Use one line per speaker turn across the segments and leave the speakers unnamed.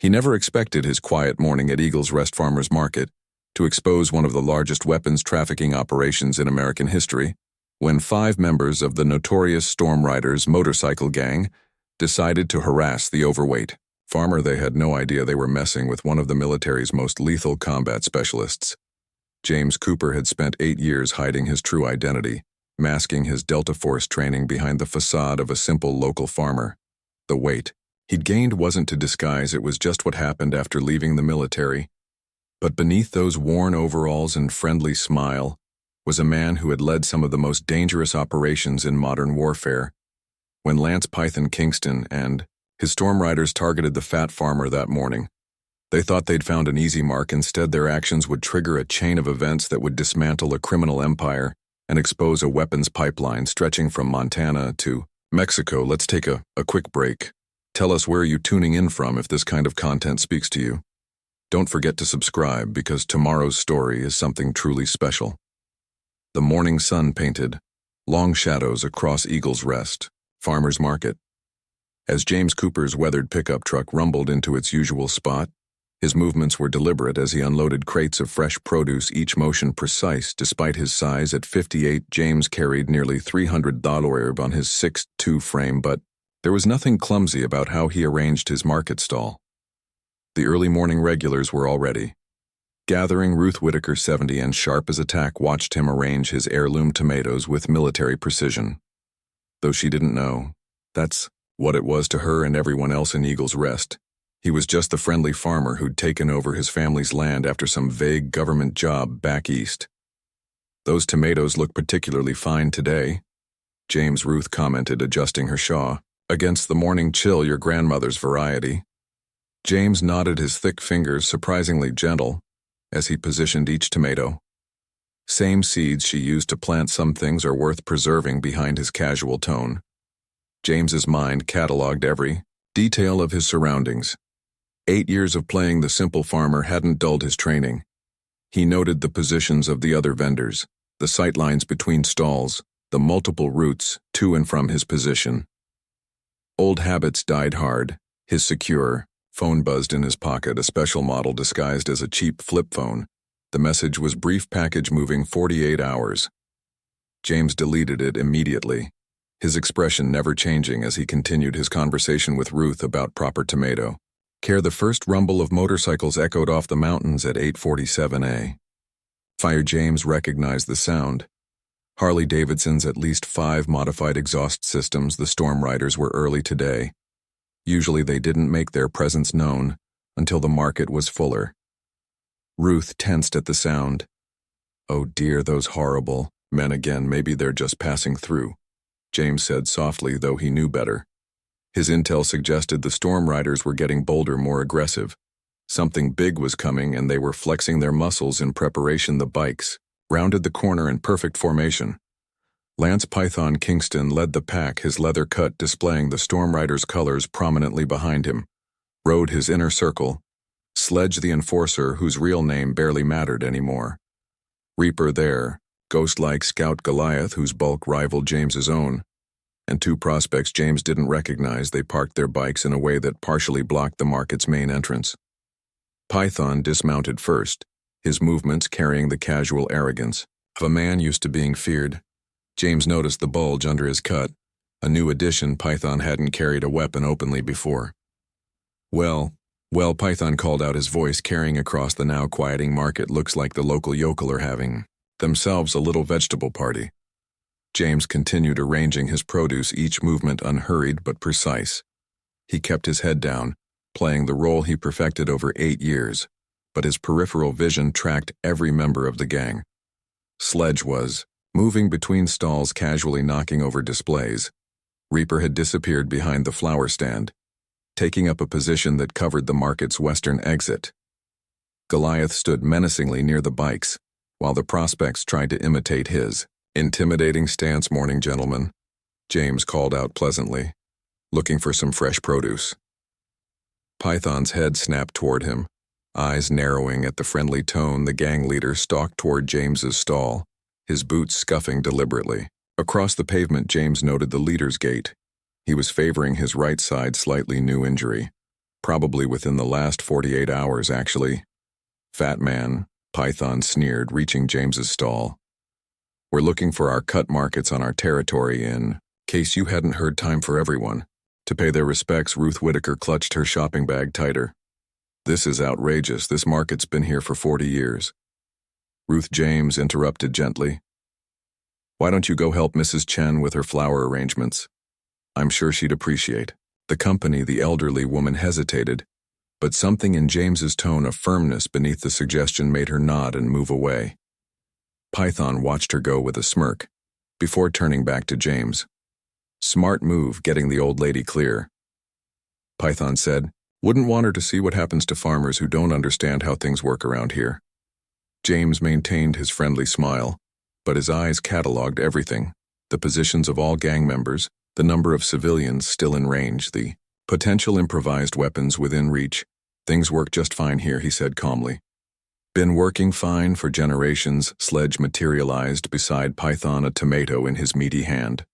He never expected his quiet morning at Eagles Rest Farmers Market to expose one of the largest weapons trafficking operations in American history, when 5 members of the notorious Storm Riders motorcycle gang decided to harass the Overweight farmer. They had no idea they were messing with one of the military's most lethal combat specialists. James Cooper had spent 8 years hiding his true identity, masking his Delta Force training behind the facade of a simple local farmer. The weight he'd gained wasn't to disguise, it was just what happened after leaving the military. But beneath those worn overalls and friendly smile was a man who had led some of the most dangerous operations in modern warfare. When Lance "Python" Kingston and his Storm Riders targeted the fat farmer that morning, they thought they'd found an easy mark. Instead, their actions would trigger a chain of events that would dismantle a criminal empire and expose a weapons pipeline stretching from Montana to Mexico. Let's take a quick break. Tell us where you're tuning in from if this kind of content speaks to you. Don't forget to subscribe, because tomorrow's story is something truly special. The morning sun painted long shadows across Eagles Rest Farmers Market. As James Cooper's weathered pickup truck rumbled into its usual spot, his movements were deliberate as he unloaded crates of fresh produce, each motion precise. Despite his size at 58, James carried nearly $300 on his 6'2" frame, but there was nothing clumsy about how he arranged his market stall. The early morning regulars were already gathering. Ruth Whitaker, 70 and sharp as a tack, watched him arrange his heirloom tomatoes with military precision. Though she didn't know, that's what it was to her and everyone else in Eagles Rest. He was just the friendly farmer who'd taken over his family's land after some vague government job back east. "Those tomatoes look particularly fine today," James, Ruth commented, adjusting her shawl. "Against the morning chill, your grandmother's variety." James nodded, his thick fingers surprisingly gentle as he positioned each tomato. Same seeds she used to plant. Some things are worth preserving. Behind his casual tone, James's mind cataloged every detail of his surroundings. 8 years of playing the simple farmer hadn't dulled his training. He noted the positions of the other vendors, the sightlines between stalls, the multiple routes to and from his position. Old habits died hard. His secure phone buzzed in his pocket, a special model disguised as a cheap flip phone. The message was brief: package moving 48 hours. James deleted it immediately, his expression never changing as he continued his conversation with Ruth about proper tomato care. The first rumble of motorcycles echoed off the mountains at 8:47 a.m. Fire. James recognized the sound. Harley-Davidson's, at least 5 modified exhaust systems. The Storm Riders were early today. Usually they didn't make their presence known until the market was fuller. Ruth tensed at the sound. "Oh dear, those horrible men again. Maybe they're just passing through," James said softly, though he knew better. His intel suggested the Storm Riders were getting bolder, more aggressive. Something big was coming, and they were flexing their muscles in preparation. The bikes rounded the corner in perfect formation. Lance "Python" Kingston led the pack, his leather cut displaying the Storm Riders' colors prominently behind him. Rode his inner circle, Sledge the Enforcer, whose real name barely mattered anymore. Reaper there, ghost-like Scout Goliath, whose bulk rivaled James's own. And 2 prospects James didn't recognize. They parked their bikes in a way that partially blocked the market's main entrance. Python dismounted first, his movements carrying the casual arrogance of a man used to being feared. James noticed the bulge under his cut. A new addition: Python hadn't carried a weapon openly before. Well, Python called out, his voice carrying across the now quieting market. "Looks like the local yokel are having themselves a little vegetable party." James continued arranging his produce, each movement unhurried but precise. He kept his head down, playing the role he perfected over 8 years, but his peripheral vision tracked every member of the gang. Sledge was moving between stalls, casually knocking over displays. Reaper had disappeared behind the flower stand, taking up a position that covered the market's western exit. Goliath stood menacingly near the bikes, while the prospects tried to imitate his intimidating stance. "Morning, gentlemen," James called out pleasantly, looking for some fresh produce. Python's head snapped toward him, eyes narrowing at the friendly tone. The gang leader stalked toward James's stall, his boots scuffing deliberately. Across the pavement, James noted the leader's gait. He was favoring his right side, slightly new injury. Probably within the last 48 hours, actually. Fat man, Python sneered, reaching James's stall. We're looking for our cut markets on our territory in case you hadn't heard time for everyone. To pay their respects, Ruth Whitaker clutched her shopping bag tighter. This is outrageous. This market's been here for 40 years. Ruth James interrupted gently. Why don't you go help Mrs. Chen with her flower arrangements? I'm sure she'd appreciate. The elderly woman hesitated, but something in James's tone of firmness beneath the suggestion made her nod and move away. Python watched her go with a smirk, before turning back to James. Smart move, getting the old lady clear. Python said, wouldn't want her to see what happens to farmers who don't understand how things work around here. James maintained his friendly smile, but his eyes catalogued everything, the positions of all gang members, the number of civilians still in range, the potential improvised weapons within reach. Things work just fine here, he said calmly. Been working fine for generations. Sledge materialized beside Python, a tomato in his meaty hand.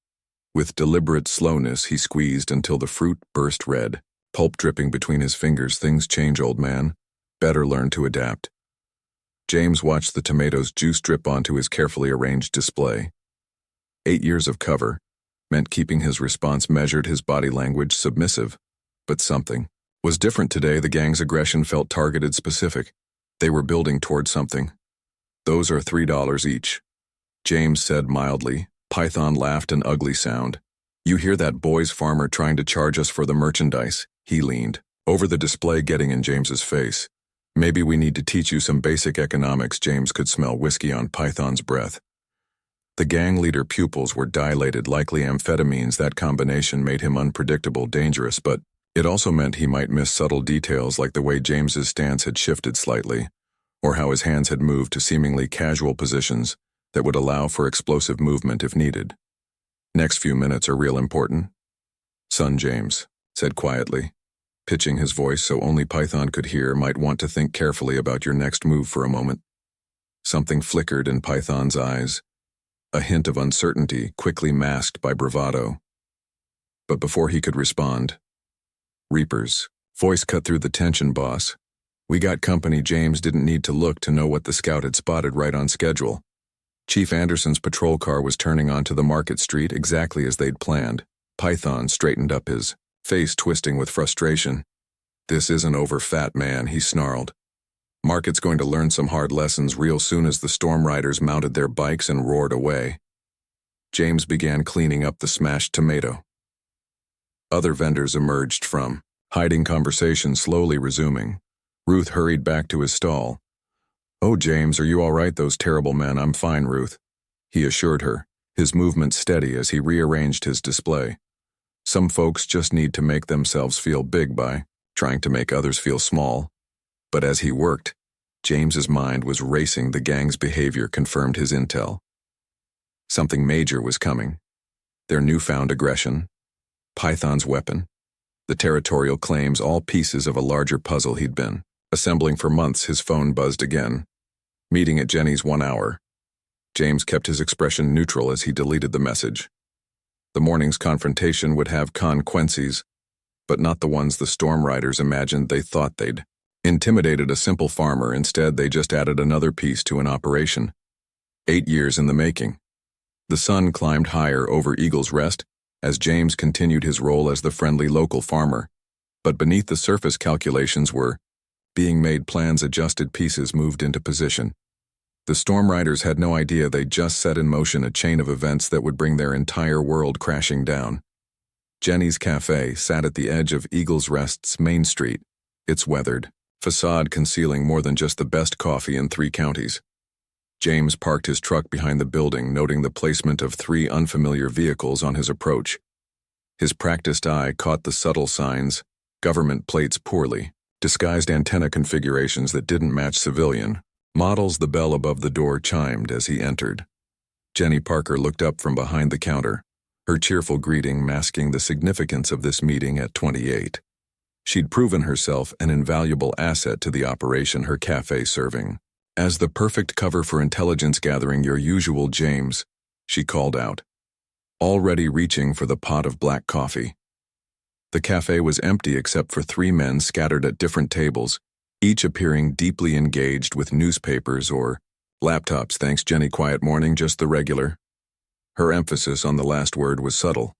With deliberate slowness, he squeezed until the fruit burst red, pulp dripping between his fingers. Things change, old man. Better learn to adapt. James watched the tomato's juice drip onto his carefully arranged display. 8 years of cover meant keeping his response measured, his body language submissive. But something was different today. The gang's aggression felt targeted, specific. They were building toward something. Those are $3 each, James said mildly. Python laughed an ugly sound. You hear that, boys? Farmer trying to charge us for the merchandise. He leaned over the display, getting in James's face. Maybe we need to teach you some basic economics. James could smell whiskey on Python's breath. The gang leader pupils were dilated, likely amphetamines. That combination made him unpredictable, dangerous, but it also meant he might miss subtle details like the way James's stance had shifted slightly, or how his hands had moved to seemingly casual positions that would allow for explosive movement if needed. Next few minutes are real important. Son, James said quietly, pitching his voice so only Python could hear. Might want to think carefully about your next move for a moment. Something flickered in Python's eyes, a hint of uncertainty quickly masked by bravado. But before he could respond, Reapers' voice cut through the tension. Boss, we got company. James didn't need to look to know what the scout had spotted. Right on schedule. Chief Anderson's patrol car was turning onto the market street exactly as they'd planned. Python straightened up, his face twisting with frustration. This isn't over, fat man, he snarled. Market's going to learn some hard lessons real soon. As the storm riders mounted their bikes and roared away, James began cleaning up the smashed tomato. Other vendors emerged from hiding, conversation slowly resuming. Ruth hurried back to his stall. Oh, James, are you all right? Those terrible men. I'm fine, Ruth, he assured her, his movement steady as he rearranged his display. Some folks just need to make themselves feel big by trying to make others feel small. But as he worked, James's mind was racing. The gang's behavior confirmed his intel. Something major was coming. Their newfound aggression, Python's weapon, the territorial claims, all pieces of a larger puzzle he'd been assembling for months. His phone buzzed again. Meeting at Jenny's, 1 hour. James kept his expression neutral as he deleted the message. The morning's confrontation would have consequences, but not the ones the storm riders imagined. They thought they'd intimidated a simple farmer. Instead, they just added another piece to an operation. 8 years in the making. The sun climbed higher over Eagle's Rest as James continued his role as the friendly local farmer. But beneath the surface, calculations were being made, plans adjusted, pieces moved into position. The storm riders had no idea they'd just set in motion a chain of events that would bring their entire world crashing down. Jenny's Cafe sat at the edge of Eagle's Rest's main street, its weathered facade concealing more than just the best coffee in 3 counties. James parked his truck behind the building, noting the placement of 3 unfamiliar vehicles on his approach. His practiced eye caught the subtle signs, government plates poorly disguised, antenna configurations that didn't match civilian models. The bell above the door chimed as he entered. Jenny Parker looked up from behind the counter, her cheerful greeting masking the significance of this meeting at 28. She'd proven herself an invaluable asset to the operation, her cafe serving as the perfect cover for intelligence gathering. Your usual, James, she called out, already reaching for the pot of black coffee. The cafe was empty except for 3 men scattered at different tables, each appearing deeply engaged with newspapers or laptops. Thanks, Jenny. Quiet morning, just the regular. Her emphasis on the last word was subtle.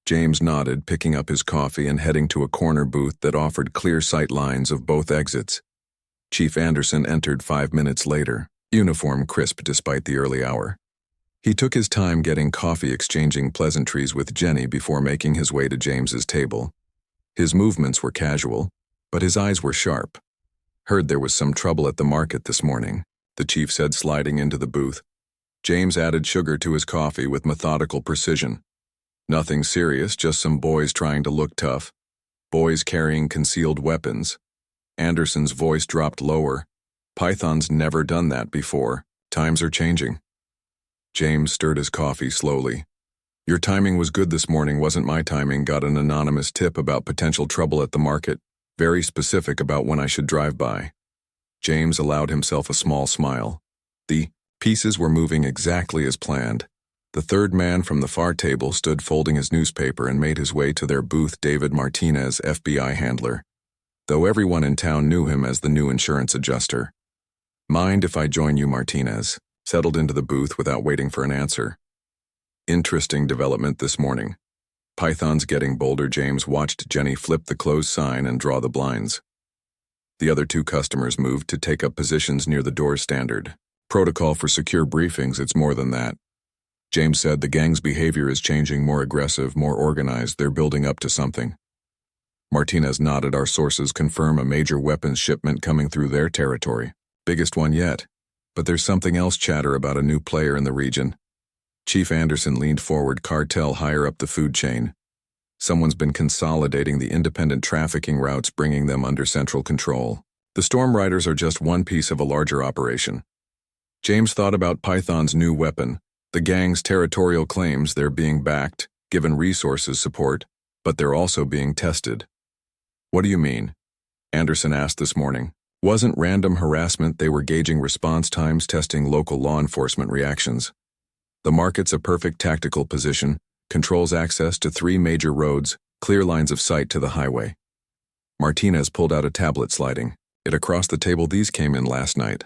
James nodded, picking up his coffee and heading to a corner booth that offered clear sight lines of both exits. Chief Anderson entered 5 minutes later, uniform crisp despite the early hour. He took his time getting coffee, exchanging pleasantries with Jenny before making his way to James's table. His movements were casual, but his eyes were sharp. Heard there was some trouble at the market this morning, the chief said, sliding into the booth. James added sugar to his coffee with methodical precision. Nothing serious, just some boys trying to look tough. Boys carrying concealed weapons. Anderson's voice dropped lower. Python's never done that before. Times are changing. James stirred his coffee slowly. Your timing was good this morning, wasn't my timing. Got an anonymous tip about potential trouble at the market. Very specific about when I should drive by. James allowed himself a small smile. The pieces were moving exactly as planned. The third man from the far table stood folding his newspaper and made his way to their booth. David Martinez, FBI handler, though everyone in town knew him as the new insurance adjuster. Mind if I join you? Martinez settled into the booth without waiting for an answer. Interesting development this morning. Python's getting bolder. James watched Jenny flip the closed sign and draw the blinds. The other 2 customers moved to take up positions near the door. Standard protocol for secure briefings. It's more than that. James said the gang's behavior is changing, more aggressive, more organized. They're building up to something. Martinez nodded. Our sources confirm a major weapons shipment coming through their territory. Biggest one yet. But there's something else. Chatter about a new player in the region. Chief Anderson leaned forward. Cartel higher up the food chain. Someone's been consolidating the independent trafficking routes, bringing them under central control. The Storm Riders are just one piece of a larger operation. James thought about Python's new weapon. The gang's territorial claims. They're being backed, given resources support, but they're also being tested. What do you mean? Anderson asked this morning. Wasn't random harassment. They were gauging response times, testing local law enforcement reactions. The market's a perfect tactical position, controls access to 3 major roads, clear lines of sight to the highway. Martinez pulled out a tablet, sliding it across the table. These came in last night.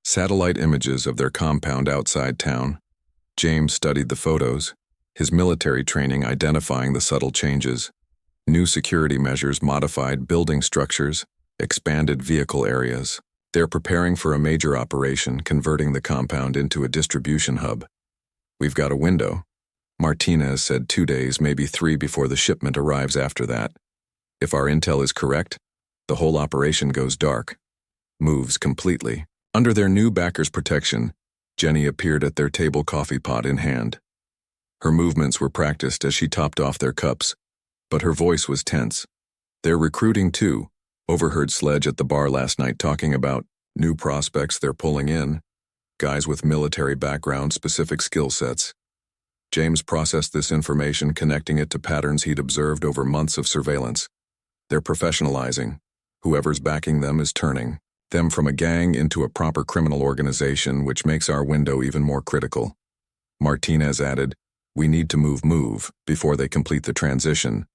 Satellite images of their compound outside town. James studied the photos, his military training identifying the subtle changes. New security measures, modified building structures, expanded vehicle areas. They're preparing for a major operation, converting the compound into a distribution hub. We've got a window. Martinez said 2 days, maybe 3 before the shipment arrives. After that, if our intel is correct, the whole operation goes dark. Moves completely. Under their new backer's protection, Jenny appeared at their table, coffee pot in hand. Her movements were practiced as she topped off their cups, but her voice was tense. They're recruiting too. Overheard Sledge at the bar last night talking about new prospects they're pulling in, guys with military background, specific skill sets. James processed this information, connecting it to patterns he'd observed over months of surveillance. They're professionalizing. Whoever's backing them is turning them from a gang into a proper criminal organization, which makes our window even more critical. Martinez added, we need to move before they complete the transition.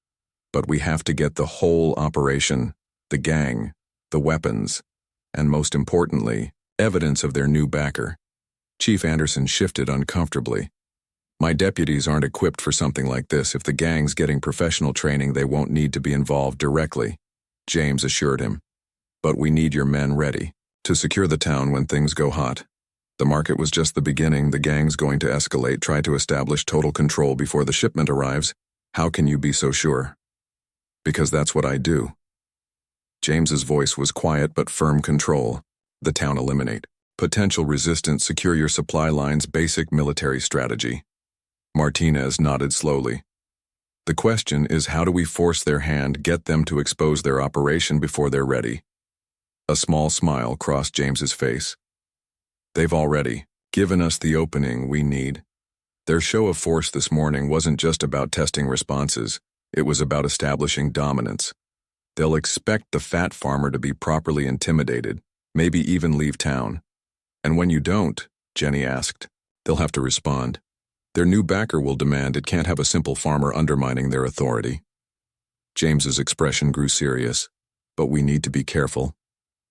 But we have to get the whole operation, the gang, the weapons, and most importantly, evidence of their new backer. Chief Anderson shifted uncomfortably. My deputies aren't equipped for something like this. If the gang's getting professional training, they won't need to be involved directly, James assured him. But we need your men ready to secure the town when things go hot. The market was just the beginning. The gang's going to escalate, try to establish total control before the shipment arrives. How can you be so sure? Because that's what I do. James's voice was quiet but firm. Control the town, eliminate potential resistance, secure your supply lines, basic military strategy. Martinez nodded slowly. The question is, how do we force their hand, get them to expose their operation before they're ready? A small smile crossed James's face. They've already given us the opening we need. Their show of force this morning wasn't just about testing responses, it was about establishing dominance. They'll expect the fat farmer to be properly intimidated, maybe even leave town. And when you don't, Jenny asked, they'll have to respond. Their new backer will demand it. Can't have a simple farmer undermining their authority. James's expression grew serious. But we need to be careful.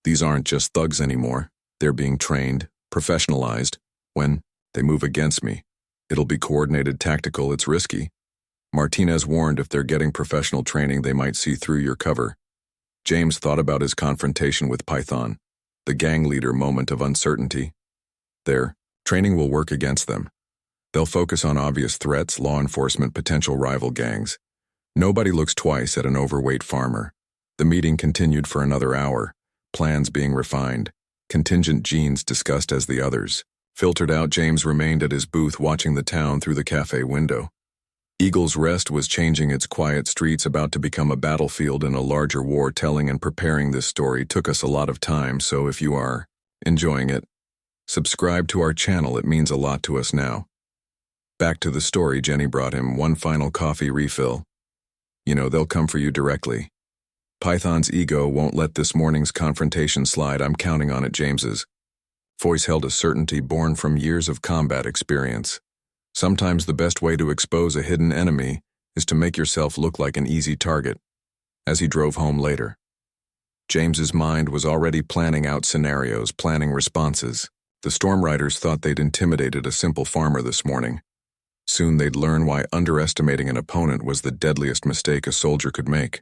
These aren't just thugs anymore. They're being trained, professionalized. When they move against me, it'll be coordinated tactical, it's risky. Martinez warned if they're getting professional training, they might see through your cover. James thought about his confrontation with Python, the gang leader moment of uncertainty. Their training will work against them. They'll focus on obvious threats, law enforcement, potential rival gangs. Nobody looks twice at an overweight farmer. The meeting continued for another hour, plans being refined, contingent genes discussed as the others. Filtered out, James remained at his booth watching the town through the cafe window. Eagle's Rest was changing its quiet streets, about to become a battlefield in a larger war. Telling and preparing this story took us a lot of time, so if you are enjoying it, subscribe to our channel, it means a lot to us now. Back to the story. Jenny brought him one final coffee refill. You know, they'll come for you directly. Python's ego won't let this morning's confrontation slide. I'm counting on it. James's voice held a certainty born from years of combat experience. Sometimes the best way to expose a hidden enemy is to make yourself look like an easy target. As he drove home later, James's mind was already planning out scenarios, planning responses. The Storm Riders thought they'd intimidated a simple farmer this morning. Soon they'd learn why underestimating an opponent was the deadliest mistake a soldier could make.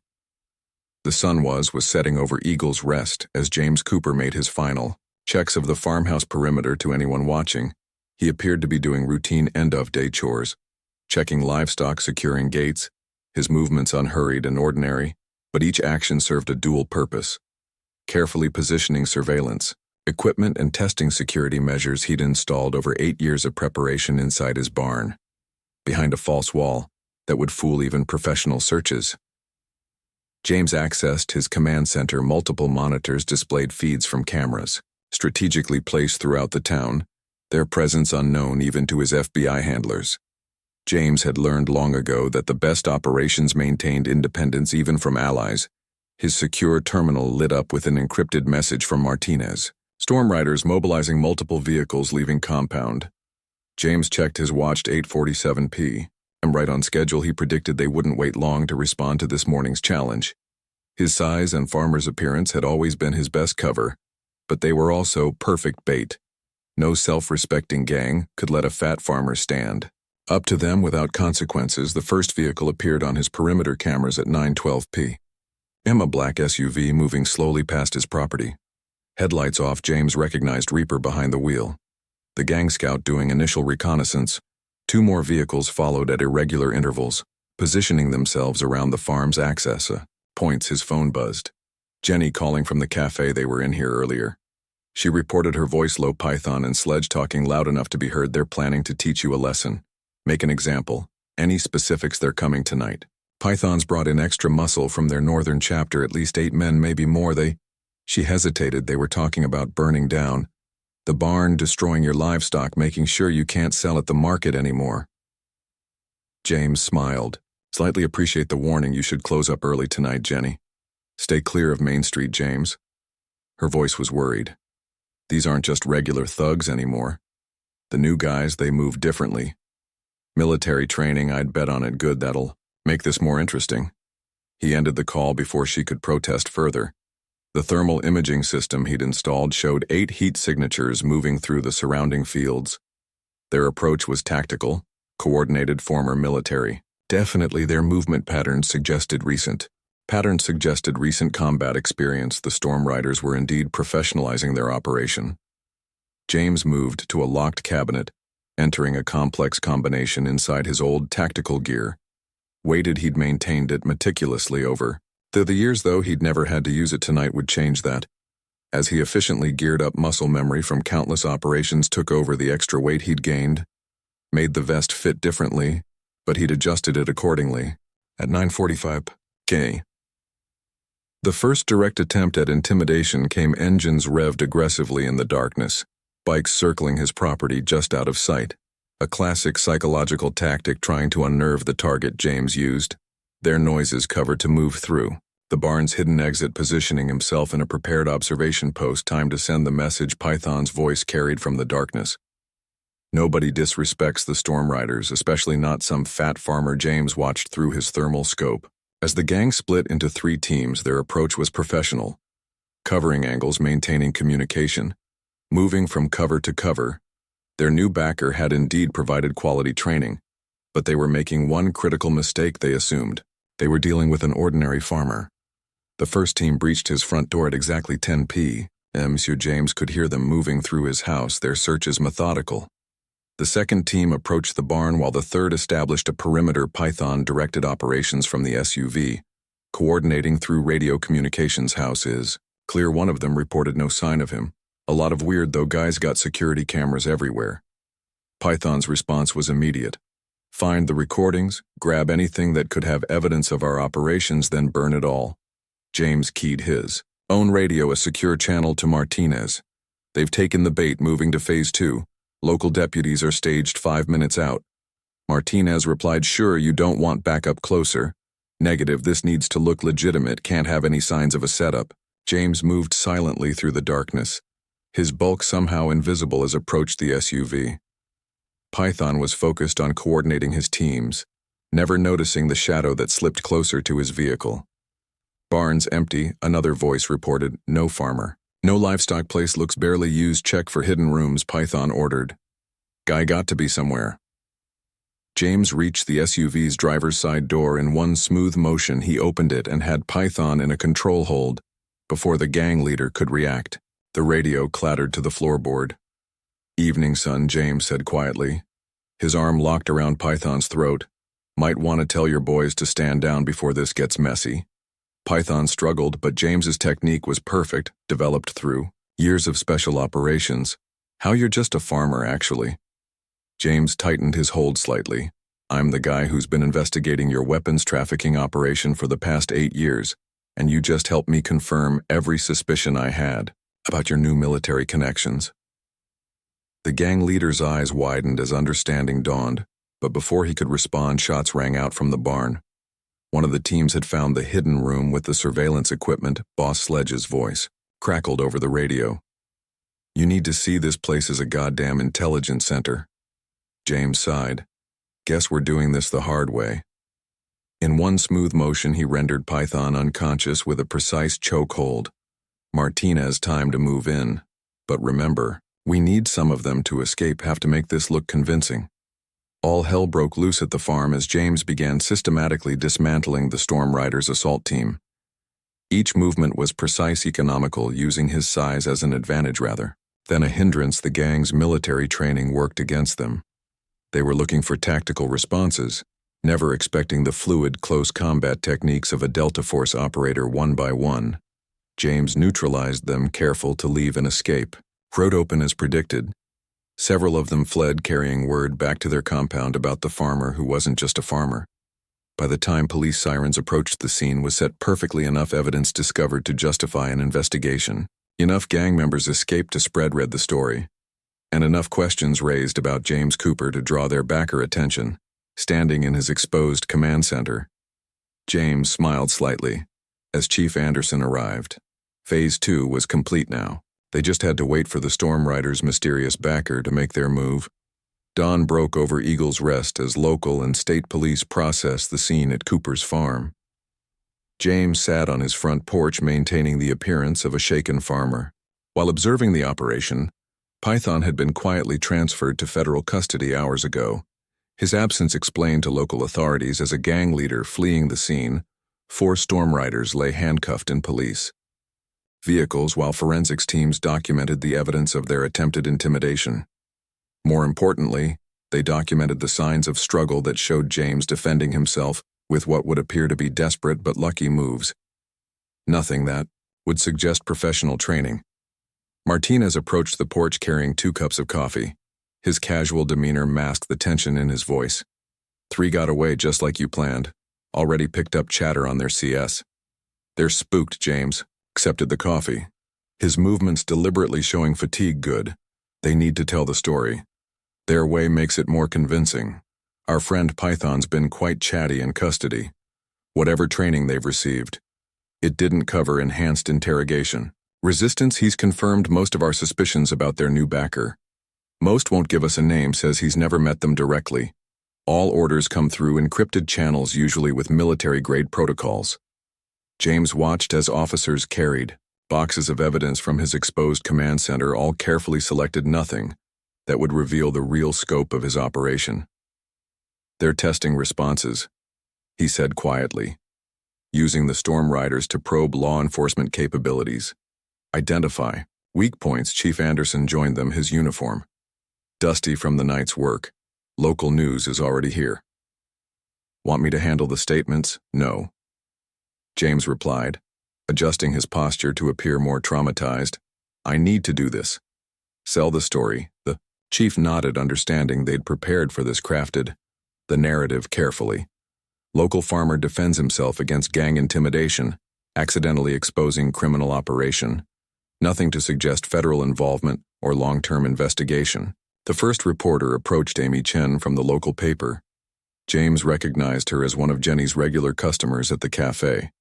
The sun was setting over Eagle's Rest as James Cooper made his final checks of the farmhouse perimeter. To anyone watching, he appeared to be doing routine end-of-day chores, checking livestock, securing gates, his movements unhurried and ordinary, but each action served a dual purpose. Carefully positioning surveillance, equipment, and testing security measures he'd installed over 8 years of preparation inside his barn, behind a false wall that would fool even professional searches. James accessed his command center. Multiple monitors displayed feeds from cameras, strategically placed throughout the town, their presence unknown even to his FBI handlers. James had learned long ago that the best operations maintained independence even from allies. His secure terminal lit up with an encrypted message from Martinez. Storm Riders mobilizing multiple vehicles leaving compound. James checked his watch. 8:47 p.m. and right on schedule. He predicted they wouldn't wait long to respond to this morning's challenge. His size and farmer's appearance had always been his best cover, but they were also perfect bait. No self-respecting gang could let a fat farmer stand up to them without consequences. The first vehicle appeared on his perimeter cameras at 9:12 p.m. A black SUV moving slowly past his property. Headlights off, James recognized Reaper behind the wheel. The gang scout doing initial reconnaissance. 2 more vehicles followed at irregular intervals, positioning themselves around the farm's access points. His phone buzzed. Jenny calling from the cafe. They were in here earlier. She reported, her voice low. Python and Sledge talking loud enough to be heard. They're planning to teach you a lesson. Make an example. Any specifics? They're coming tonight. Python's brought in extra muscle from their northern chapter, at least 8 men, maybe more. She hesitated. They were talking about burning down the barn, destroying your livestock, making sure you can't sell at the market anymore. James smiled. Slightly appreciate the warning. You should close up early tonight, Jenny. Stay clear of Main Street, James. Her voice was worried. These aren't just regular thugs anymore. The new guys, they move differently. Military training, I'd bet on it. Good, that'll make this more interesting. He ended the call before she could protest further. The thermal imaging system he'd installed showed 8 heat signatures moving through the surrounding fields. Their approach was tactical, coordinated, former military. Definitely their movement patterns suggested recent combat experience. The Storm Riders were indeed professionalizing their operation. James moved to a locked cabinet, entering a complex combination inside his old tactical gear. Weighted, he'd maintained it meticulously over the years, though he'd never had to use it. Tonight would change that. As he efficiently geared up, muscle memory from countless operations took over. The extra weight he'd gained made the vest fit differently, but he'd adjusted it accordingly. At 9:45 p.m. The first direct attempt at intimidation came. Engines revved aggressively in the darkness, bikes circling his property just out of sight. A classic psychological tactic trying to unnerve the target. James used their noises cover to move through the barn's hidden exit, positioning himself in a prepared observation post. Time to send the message. Python's voice carried from the darkness. Nobody disrespects the Storm Riders, especially not some fat farmer. James watched through his thermal scope. As the gang split into 3 teams, their approach was professional. Covering angles, maintaining communication, moving from cover to cover. Their new backer had indeed provided quality training, but they were making one critical mistake. They assumed they were dealing with an ordinary farmer. The first team breached his front door at exactly 10 p.m. Monsieur James could hear them moving through his house, their searches methodical. The second team approached the barn while the third established a perimeter. Python directed operations from the SUV, coordinating through radio communications. House is clear. One of them reported no sign of him. A lot of weird though. Guys got security cameras everywhere. Python's response was immediate. Find the recordings, grab anything that could have evidence of our operations, then burn it all. James keyed his own radio, a secure channel, to Martinez. They've taken the bait, moving to phase 2. Local deputies are staged 5 minutes out. Martinez replied, sure, you don't want backup closer. Negative, this needs to look legitimate, can't have any signs of a setup. James moved silently through the darkness, his bulk somehow invisible as approached the SUV. Python was focused on coordinating his teams, never noticing the shadow that slipped closer to his vehicle. Barn's empty, another voice reported, no farmer. No livestock, place looks barely used, check for hidden rooms, Python ordered. Guy got to be somewhere. James reached the SUV's driver's side door. In one smooth motion he opened it and had Python in a control hold before the gang leader could react. The radio clattered to the floorboard. Evening, son, James said quietly. His arm locked around Python's throat. Might want to tell your boys to stand down before this gets messy. Python struggled, but James's technique was perfect, developed through years of special operations. How you're just a farmer, actually. James tightened his hold slightly. I'm the guy who's been investigating your weapons trafficking operation for the past 8 years, and you just helped me confirm every suspicion I had about your new military connections. The gang leader's eyes widened as understanding dawned, but before he could respond, shots rang out from the barn. One of the teams had found the hidden room with the surveillance equipment. Boss Sledge's voice crackled over the radio. You need to see this place as a goddamn intelligence center. James sighed. Guess we're doing this the hard way. In one smooth motion he rendered Python unconscious with a precise choke hold. Martinez time to move in. But remember, we need some of them to escape, have to make this look convincing. All hell broke loose at the farm as James began systematically dismantling the Storm Riders' assault team. Each movement was precise, economical, using his size as an advantage rather than a hindrance. The gang's military training worked against them. They were looking for tactical responses, never expecting the fluid, close combat techniques of a Delta Force operator. One by one, James neutralized them, careful to leave an escape. Road open as predicted. Several of them fled, carrying word back to their compound about the farmer who wasn't just a farmer. By the time police sirens approached the scene was set, perfectly enough evidence discovered to justify an investigation. Enough gang members escaped to spread read the story. And enough questions raised about James Cooper to draw their backer attention, standing in his exposed command center. James smiled slightly as Chief Anderson arrived. Phase 2 was complete now. They just had to wait for the Storm Riders' mysterious backer to make their move. Dawn broke over Eagle's Rest as local and state police processed the scene at Cooper's farm. James sat on his front porch, maintaining the appearance of a shaken farmer. While observing the operation, Python had been quietly transferred to federal custody hours ago. His absence explained to local authorities as a gang leader fleeing the scene. 4 Storm Riders lay handcuffed in police vehicles while forensics teams documented the evidence of their attempted intimidation. More importantly, they documented the signs of struggle that showed James defending himself with what would appear to be desperate but lucky moves. Nothing that would suggest professional training. Martinez approached the porch carrying 2 cups of coffee. His casual demeanor masked the tension in his voice. 3 got away just like you planned. Already picked up chatter on their CS. They're spooked, James accepted the coffee, his movements deliberately showing fatigue. Good. They need to tell the story. Their way makes it more convincing. Our friend Python's been quite chatty in custody. Whatever training they've received, it didn't cover enhanced interrogation. Resistance. He's confirmed most of our suspicions about their new backer. Most won't give us a name, says he's never met them directly. All orders come through encrypted channels, usually with military-grade protocols. James watched as officers carried boxes of evidence from his exposed command center, all carefully selected, nothing that would reveal the real scope of his operation. "They're testing responses," he said quietly, using the Storm Riders to probe law enforcement capabilities. "Identify weak points." Chief Anderson joined them, his uniform dusty from the night's work. "Local news is already here." "Want me to handle the statements?" "No," James replied, adjusting his posture to appear more traumatized. "I need to do this. Sell the story." The chief nodded, understanding they'd prepared for this, crafted the narrative carefully. Local farmer defends himself against gang intimidation, accidentally exposing criminal operation. Nothing to suggest federal involvement or long-term investigation. The first reporter approached Amy Chen from the local paper. James recognized her as one of Jenny's regular customers at the cafe.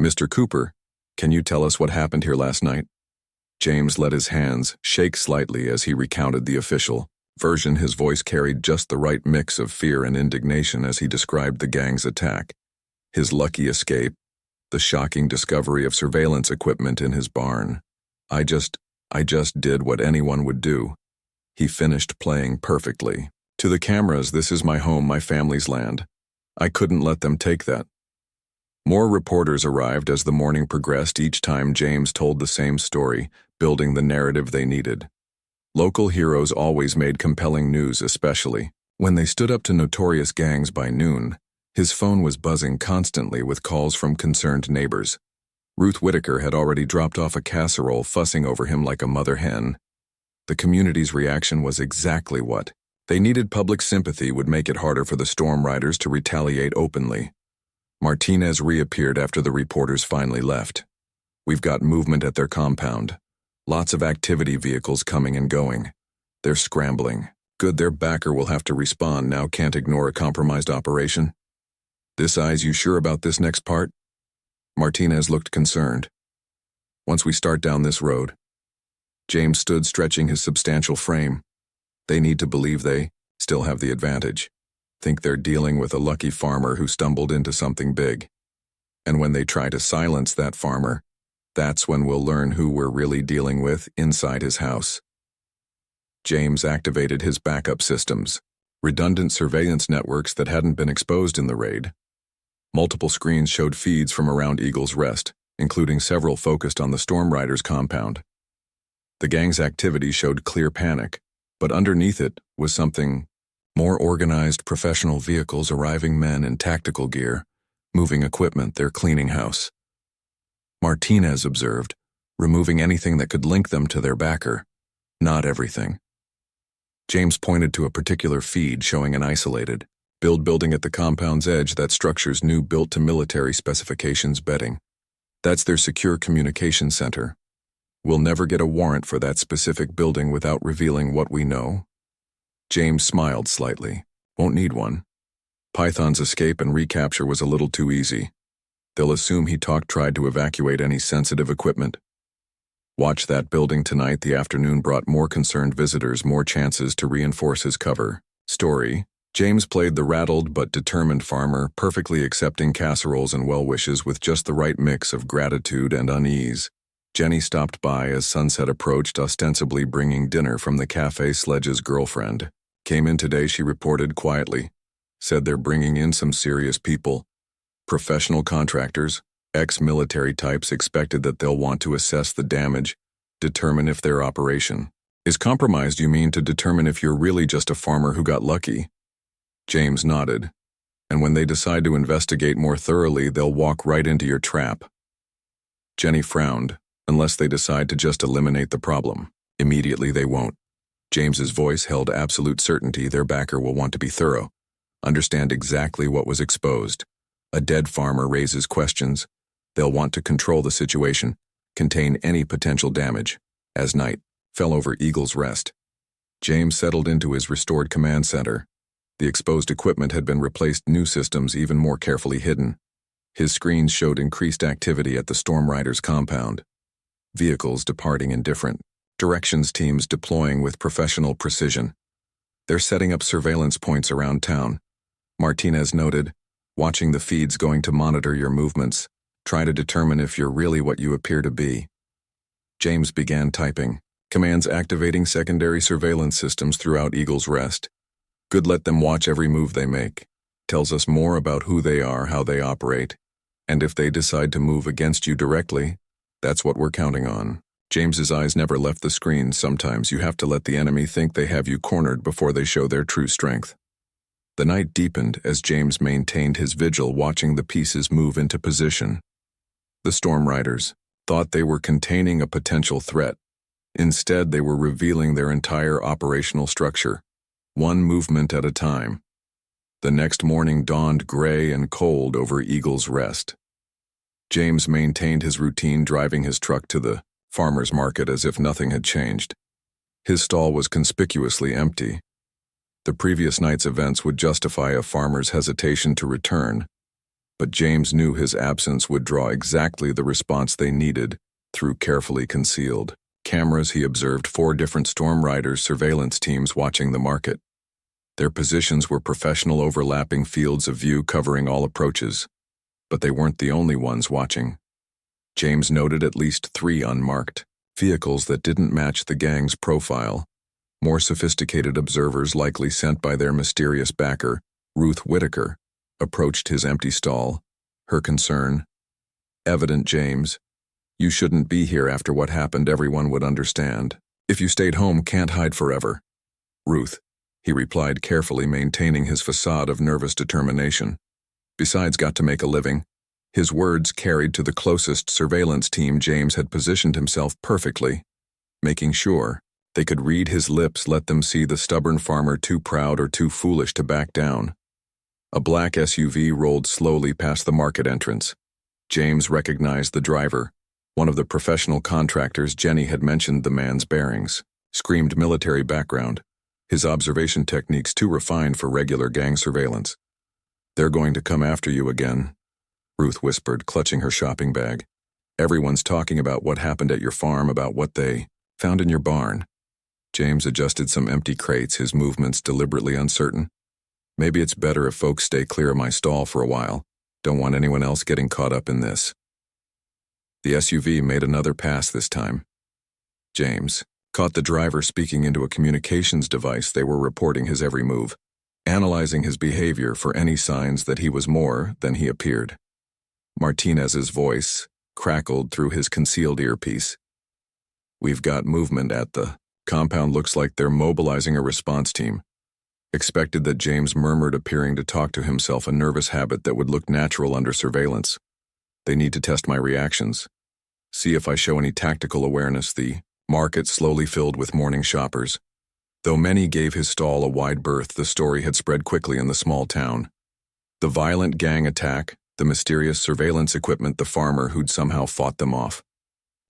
"Mr. Cooper, can you tell us what happened here last night?" James let his hands shake slightly as he recounted the official version. His voice carried just the right mix of fear and indignation as he described the gang's attack, his lucky escape, the shocking discovery of surveillance equipment in his barn. I just did what anyone would do," he finished, playing perfectly. "To the cameras, this is my home, my family's land. I couldn't let them take that." More reporters arrived as the morning progressed. Each time James told the same story, building the narrative they needed. Local heroes always made compelling news, especially when they stood up to notorious gangs. By noon, his phone was buzzing constantly with calls from concerned neighbors. Ruth Whitaker had already dropped off a casserole, fussing over him like a mother hen. The community's reaction was exactly what they needed. Public sympathy would make it harder for the Storm Riders to retaliate openly. Martinez reappeared after the reporters finally left. "We've got movement at their compound. Lots of activity vehicles coming and going. They're scrambling. Good, their backer will have to respond now. Can't ignore a compromised operation." "This eyes, you sure about this next part?" Martinez looked concerned. "Once we start down this road." James stood, stretching his substantial frame. "They need to believe they still have the advantage. Think they're dealing with a lucky farmer who stumbled into something big. And when they try to silence that farmer, that's when we'll learn who we're really dealing with inside his house." James activated his backup systems, redundant surveillance networks that hadn't been exposed in the raid. Multiple screens showed feeds from around Eagle's Rest, including several focused on the Storm Riders compound. The gang's activity showed clear panic, but underneath it was something more organized. Professional vehicles, arriving men in tactical gear, moving equipment. They're cleaning house, Martinez observed, removing anything that could link them to their backer. Not everything. James pointed to a particular feed showing an isolated building at the compound's edge. That structure's new, built to military specifications bedding. That's their secure communication center. We'll never get a warrant for that specific building without revealing what we know. James smiled slightly. Won't need one. Python's escape and recapture was a little too easy. They'll assume he tried to evacuate any sensitive equipment. Watch that building tonight. The afternoon brought more concerned visitors, more chances to reinforce his cover story. James played the rattled but determined farmer, perfectly accepting casseroles and well wishes with just the right mix of gratitude and unease. Jenny stopped by as sunset approached, ostensibly bringing dinner from the cafe. Sledge's girlfriend came in today, she reported quietly. Said they're bringing in some serious people. Professional contractors, ex-military types. Expected that they'll want to assess the damage, determine if their operation is compromised. You mean to determine if you're really just a farmer who got lucky? James nodded. And when they decide to investigate more thoroughly, they'll walk right into your trap. Jenny frowned. Unless they decide to just eliminate the problem. Immediately they won't. James's voice held absolute certainty. Their backer will want to be thorough. Understand exactly what was exposed. A dead farmer raises questions. They'll want to control the situation, contain any potential damage. As night fell over Eagle's Rest, James settled into his restored command center. The exposed equipment had been replaced, new systems even more carefully hidden. His screens showed increased activity at the Storm Riders compound. Vehicles departing in different directions, teams deploying with professional precision. They're setting up surveillance points around town, Martinez noted, watching the feeds going to monitor your movements, try to determine if you're really what you appear to be. James began typing, commands activating secondary surveillance systems throughout Eagle's Rest. Good, let them watch every move they make. Tells us more about who they are, how they operate, and if they decide to move against you directly, that's what we're counting on. James's eyes never left the screen. Sometimes you have to let the enemy think they have you cornered before they show their true strength. The night deepened as James maintained his vigil, watching the pieces move into position. The Storm Riders thought they were containing a potential threat. Instead, they were revealing their entire operational structure, one movement at a time. The next morning dawned gray and cold over Eagle's Rest. James maintained his routine, driving his truck to the farmer's market as if nothing had changed. His stall was conspicuously empty. The previous night's events would justify a farmer's hesitation to return, but James knew his absence would draw exactly the response they needed through carefully concealed cameras. He observed 4 different Storm Riders surveillance teams watching the market. Their positions were professional, overlapping fields of view covering all approaches, but they weren't the only ones watching. James noted at least 3 unmarked vehicles that didn't match the gang's profile. More sophisticated observers, likely sent by their mysterious backer, Ruth Whitaker, approached his empty stall, her concern evident. James, you shouldn't be here after what happened. Everyone would understand. If you stayed home, can't hide forever. Ruth, he replied, carefully maintaining his facade of nervous determination. Besides, got to make a living. His words carried to the closest surveillance team. James had positioned himself perfectly, making sure they could read his lips, let them see the stubborn farmer, too proud or too foolish to back down. A black SUV rolled slowly past the market entrance. James recognized the driver, one of the professional contractors. Jenny had mentioned the man's bearings, screamed military background, his observation techniques too refined for regular gang surveillance. They're going to come after you again, Ruth whispered, clutching her shopping bag. Everyone's talking about what happened at your farm, about what they found in your barn. James adjusted some empty crates, his movements deliberately uncertain. Maybe it's better if folks stay clear of my stall for a while. Don't want anyone else getting caught up in this. The SUV made another pass this time. James caught the driver speaking into a communications device. They were reporting his every move, analyzing his behavior for any signs that he was more than he appeared. Martinez's voice crackled through his concealed earpiece. We've got movement at the compound. Looks like they're mobilizing a response team. Expected that James murmured, appearing to talk to himself, a nervous habit that would look natural under surveillance. They need to test my reactions. See if I show any tactical awareness. The market slowly filled with morning shoppers. Though many gave his stall a wide berth, the story had spread quickly in the small town. The violent gang attack, the mysterious surveillance equipment, the farmer who'd somehow fought them off.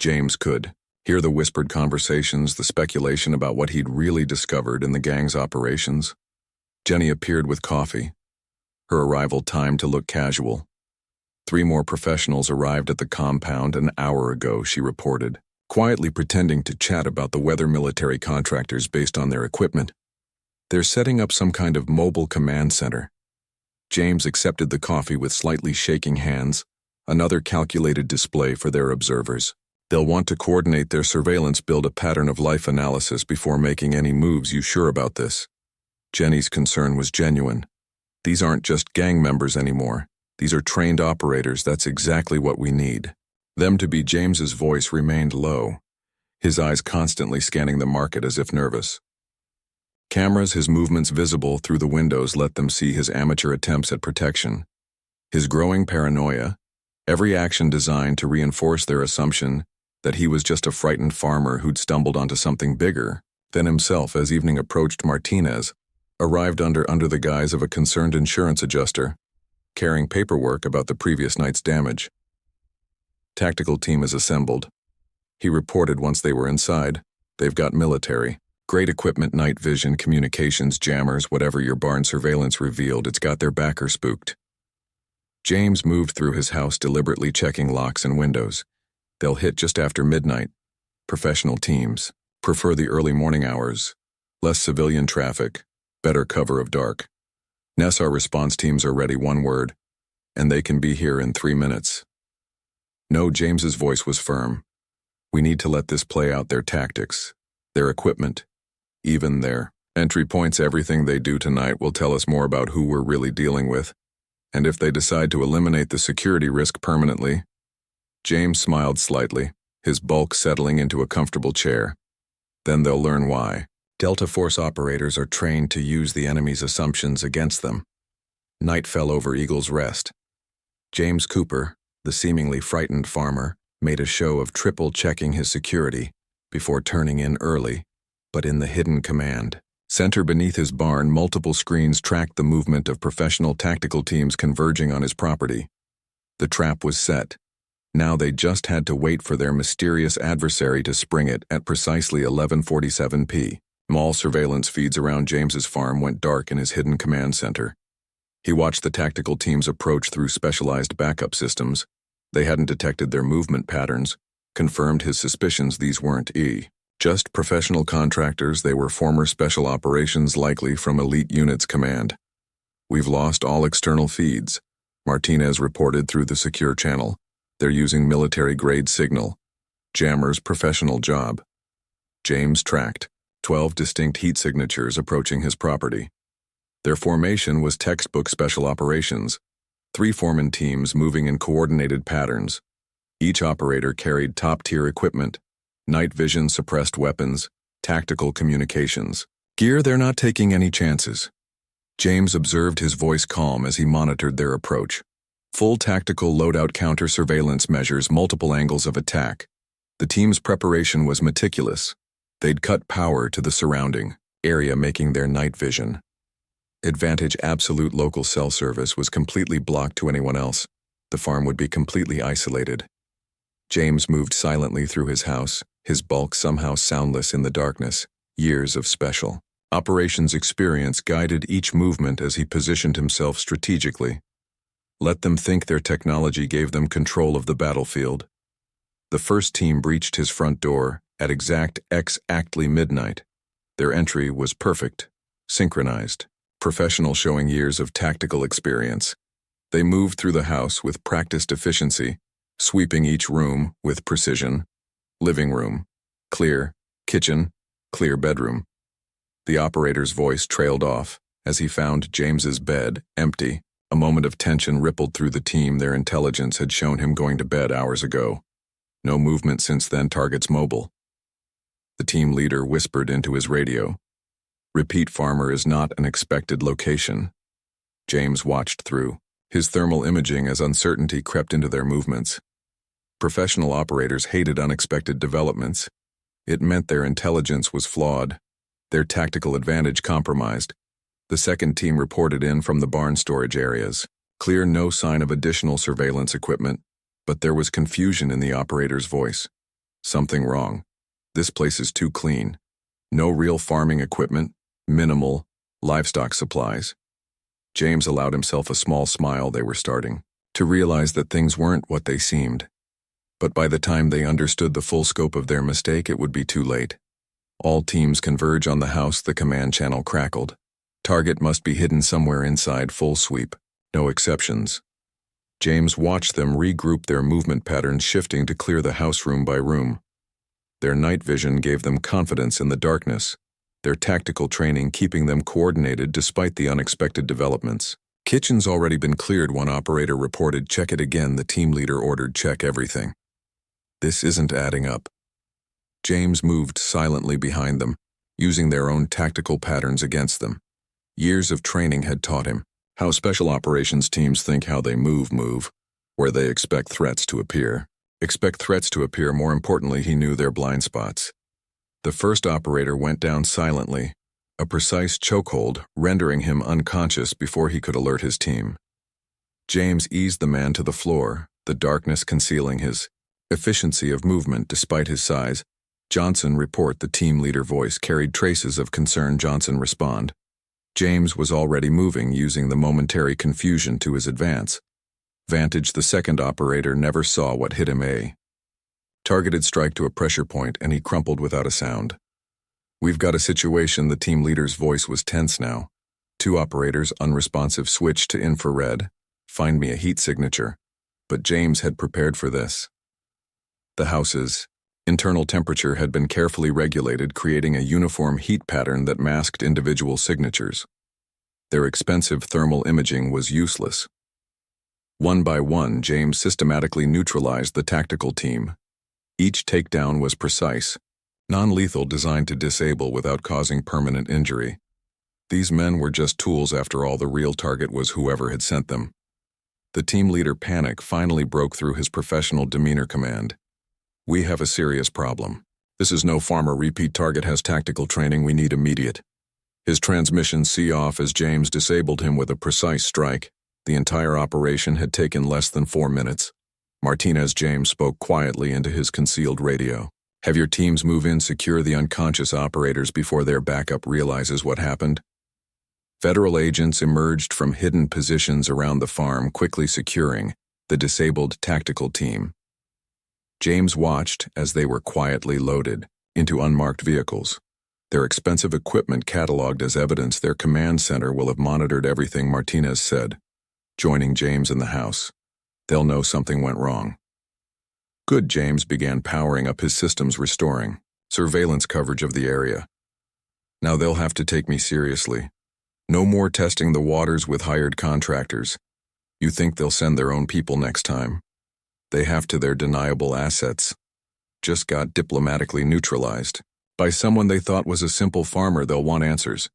James could hear the whispered conversations, the speculation about what he'd really discovered in the gang's operations. Jenny appeared with coffee, her arrival timed to look casual. 3 more professionals arrived at the compound an hour ago, she reported, quietly pretending to chat about the weather. Military contractors based on their equipment. They're setting up some kind of mobile command center. James accepted the coffee with slightly shaking hands, another calculated display for their observers. They'll want to coordinate their surveillance, build a pattern of life analysis before making any moves. You sure about this? Jenny's concern was genuine. These aren't just gang members anymore. These are trained operators. That's exactly what we need them to be. James's voice remained low, his eyes constantly scanning the market as if nervous. Cameras, his movements visible through the windows, let them see his amateur attempts at protection. His growing paranoia, every action designed to reinforce their assumption that he was just a frightened farmer who'd stumbled onto something bigger than himself. As evening approached, Martinez arrived under the guise of a concerned insurance adjuster, carrying paperwork about the previous night's damage. Tactical team is assembled, he reported once they were inside. They've got military grade equipment, night vision, communications, jammers, whatever your barn surveillance revealed. It's got their backer spooked. James moved through his house, deliberately checking locks and windows. They'll hit just after midnight. Professional teams prefer the early morning hours, less civilian traffic, better cover of dark. Our response teams are ready, one word, and they can be here in 3 minutes. No, James's voice was firm. We need to let this play out, their tactics, their equipment, even their entry points. Everything they do tonight will tell us more about who we're really dealing with, and if they decide to eliminate the security risk permanently. James smiled slightly, his bulk settling into a comfortable chair. Then they'll learn why. Delta Force operators are trained to use the enemy's assumptions against them. Night fell over Eagle's Rest. James Cooper, the seemingly frightened farmer, made a show of triple-checking his security before turning in early, but in the hidden command center beneath his barn, multiple screens tracked the movement of professional tactical teams converging on his property. The trap was set. Now they just had to wait for their mysterious adversary to spring it at precisely 11:47 p.m. Small surveillance feeds around James's farm went dark in his hidden command center. He watched the tactical teams approach through specialized backup systems. They hadn't detected their movement patterns, confirmed his suspicions these weren't just professional contractors. They were former special operations, likely from elite units command. We've lost all external feeds, Martinez reported through the secure channel. They're using military-grade signal. Jammer's professional job. James tracked 12 distinct heat signatures approaching his property. Their formation was textbook special operations. 3 foreman teams moving in coordinated patterns. Each operator carried top-tier equipment, night vision, suppressed weapons, tactical communications. Gear. They're not taking any chances. James observed, his voice calm as he monitored their approach. Full tactical loadout, counter-surveillance measures, multiple angles of attack. The team's preparation was meticulous. They'd cut power to the surrounding area, making their night vision advantage absolute. Local cell service was completely blocked to anyone else. The farm would be completely isolated. James moved silently through his house, his bulk somehow soundless in the darkness. Years of special operations experience guided each movement as he positioned himself strategically. Let them think their technology gave them control of the battlefield. The first team breached his front door at exactly midnight. Their entry was perfect, synchronized, professional, showing years of tactical experience. They moved through the house with practiced efficiency, sweeping each room with precision. Living room, clear. Kitchen, clear. Bedroom. The operator's voice trailed off as he found James's bed empty. A moment of tension rippled through the team. Their intelligence had shown him going to bed hours ago. No movement since then. Targets mobile. The team leader whispered into his radio. Repeat, farmer is not an expected location. James watched through his thermal imaging as uncertainty crept into their movements. Professional operators hated unexpected developments. It meant their intelligence was flawed, their tactical advantage compromised. The second team reported in from the barn storage areas. Clear, no sign of additional surveillance equipment, but there was confusion in the operator's voice. Something wrong. This place is too clean. No real farming equipment, minimal livestock supplies. James allowed himself a small smile. They were starting to realize that things weren't what they seemed. But by the time they understood the full scope of their mistake, it would be too late. All teams converge on the house. The command channel crackled. Target must be hidden somewhere inside. Full sweep. No exceptions. James watched them regroup, their movement patterns shifting to clear the house room by room. Their night vision gave them confidence in the darkness, their tactical training keeping them coordinated despite the unexpected developments. Kitchen's already been cleared, one operator reported. Check it again, the team leader ordered. Check everything. This isn't adding up. James moved silently behind them, using their own tactical patterns against them. Years of training had taught him how special operations teams think, how they move, where they expect threats to appear. More importantly, he knew their blind spots. The first operator went down silently, a precise chokehold rendering him unconscious before he could alert his team. James eased the man to the floor, the darkness concealing his efficiency of movement despite his size. Johnson, report, the team leader voice carried traces of concern. Johnson, respond. James was already moving, using the momentary confusion to his advance. Vantage, the second operator never saw what hit him. A targeted strike to a pressure point, and he crumpled without a sound. We've got a situation. The team leader's voice was tense now. Two operators, unresponsive, switched to infrared. Find me a heat signature. But James had prepared for this. The house's internal temperature had been carefully regulated, creating a uniform heat pattern that masked individual signatures. Their expensive thermal imaging was useless. One by one, James systematically neutralized the tactical team. Each takedown was precise, non-lethal, designed to disable without causing permanent injury. These men were just tools after all. The real target was whoever had sent them. The team leader, panic, finally broke through his professional demeanor. Command. We have a serious problem. This is no farmer. Repeat, target has tactical training. We need immediate. His transmission off as James disabled him with a precise strike. The entire operation had taken less than 4 minutes. Martinez. James spoke quietly into his concealed radio. Have your teams move in, secure the unconscious operators before their backup realizes what happened. Federal agents emerged from hidden positions around the farm, quickly securing the disabled tactical team. James watched as they were quietly loaded into unmarked vehicles. Their expensive equipment cataloged as evidence. Their command center will have monitored everything, Martinez said, joining James in the house. They'll know something went wrong. Good. James began powering up his systems, restoring surveillance coverage of the area. Now they'll have to take me seriously. No more testing the waters with hired contractors. You think they'll send their own people next time? They have to. Their deniable assets just got diplomatically neutralized by someone they thought was a simple farmer. They'll want answers.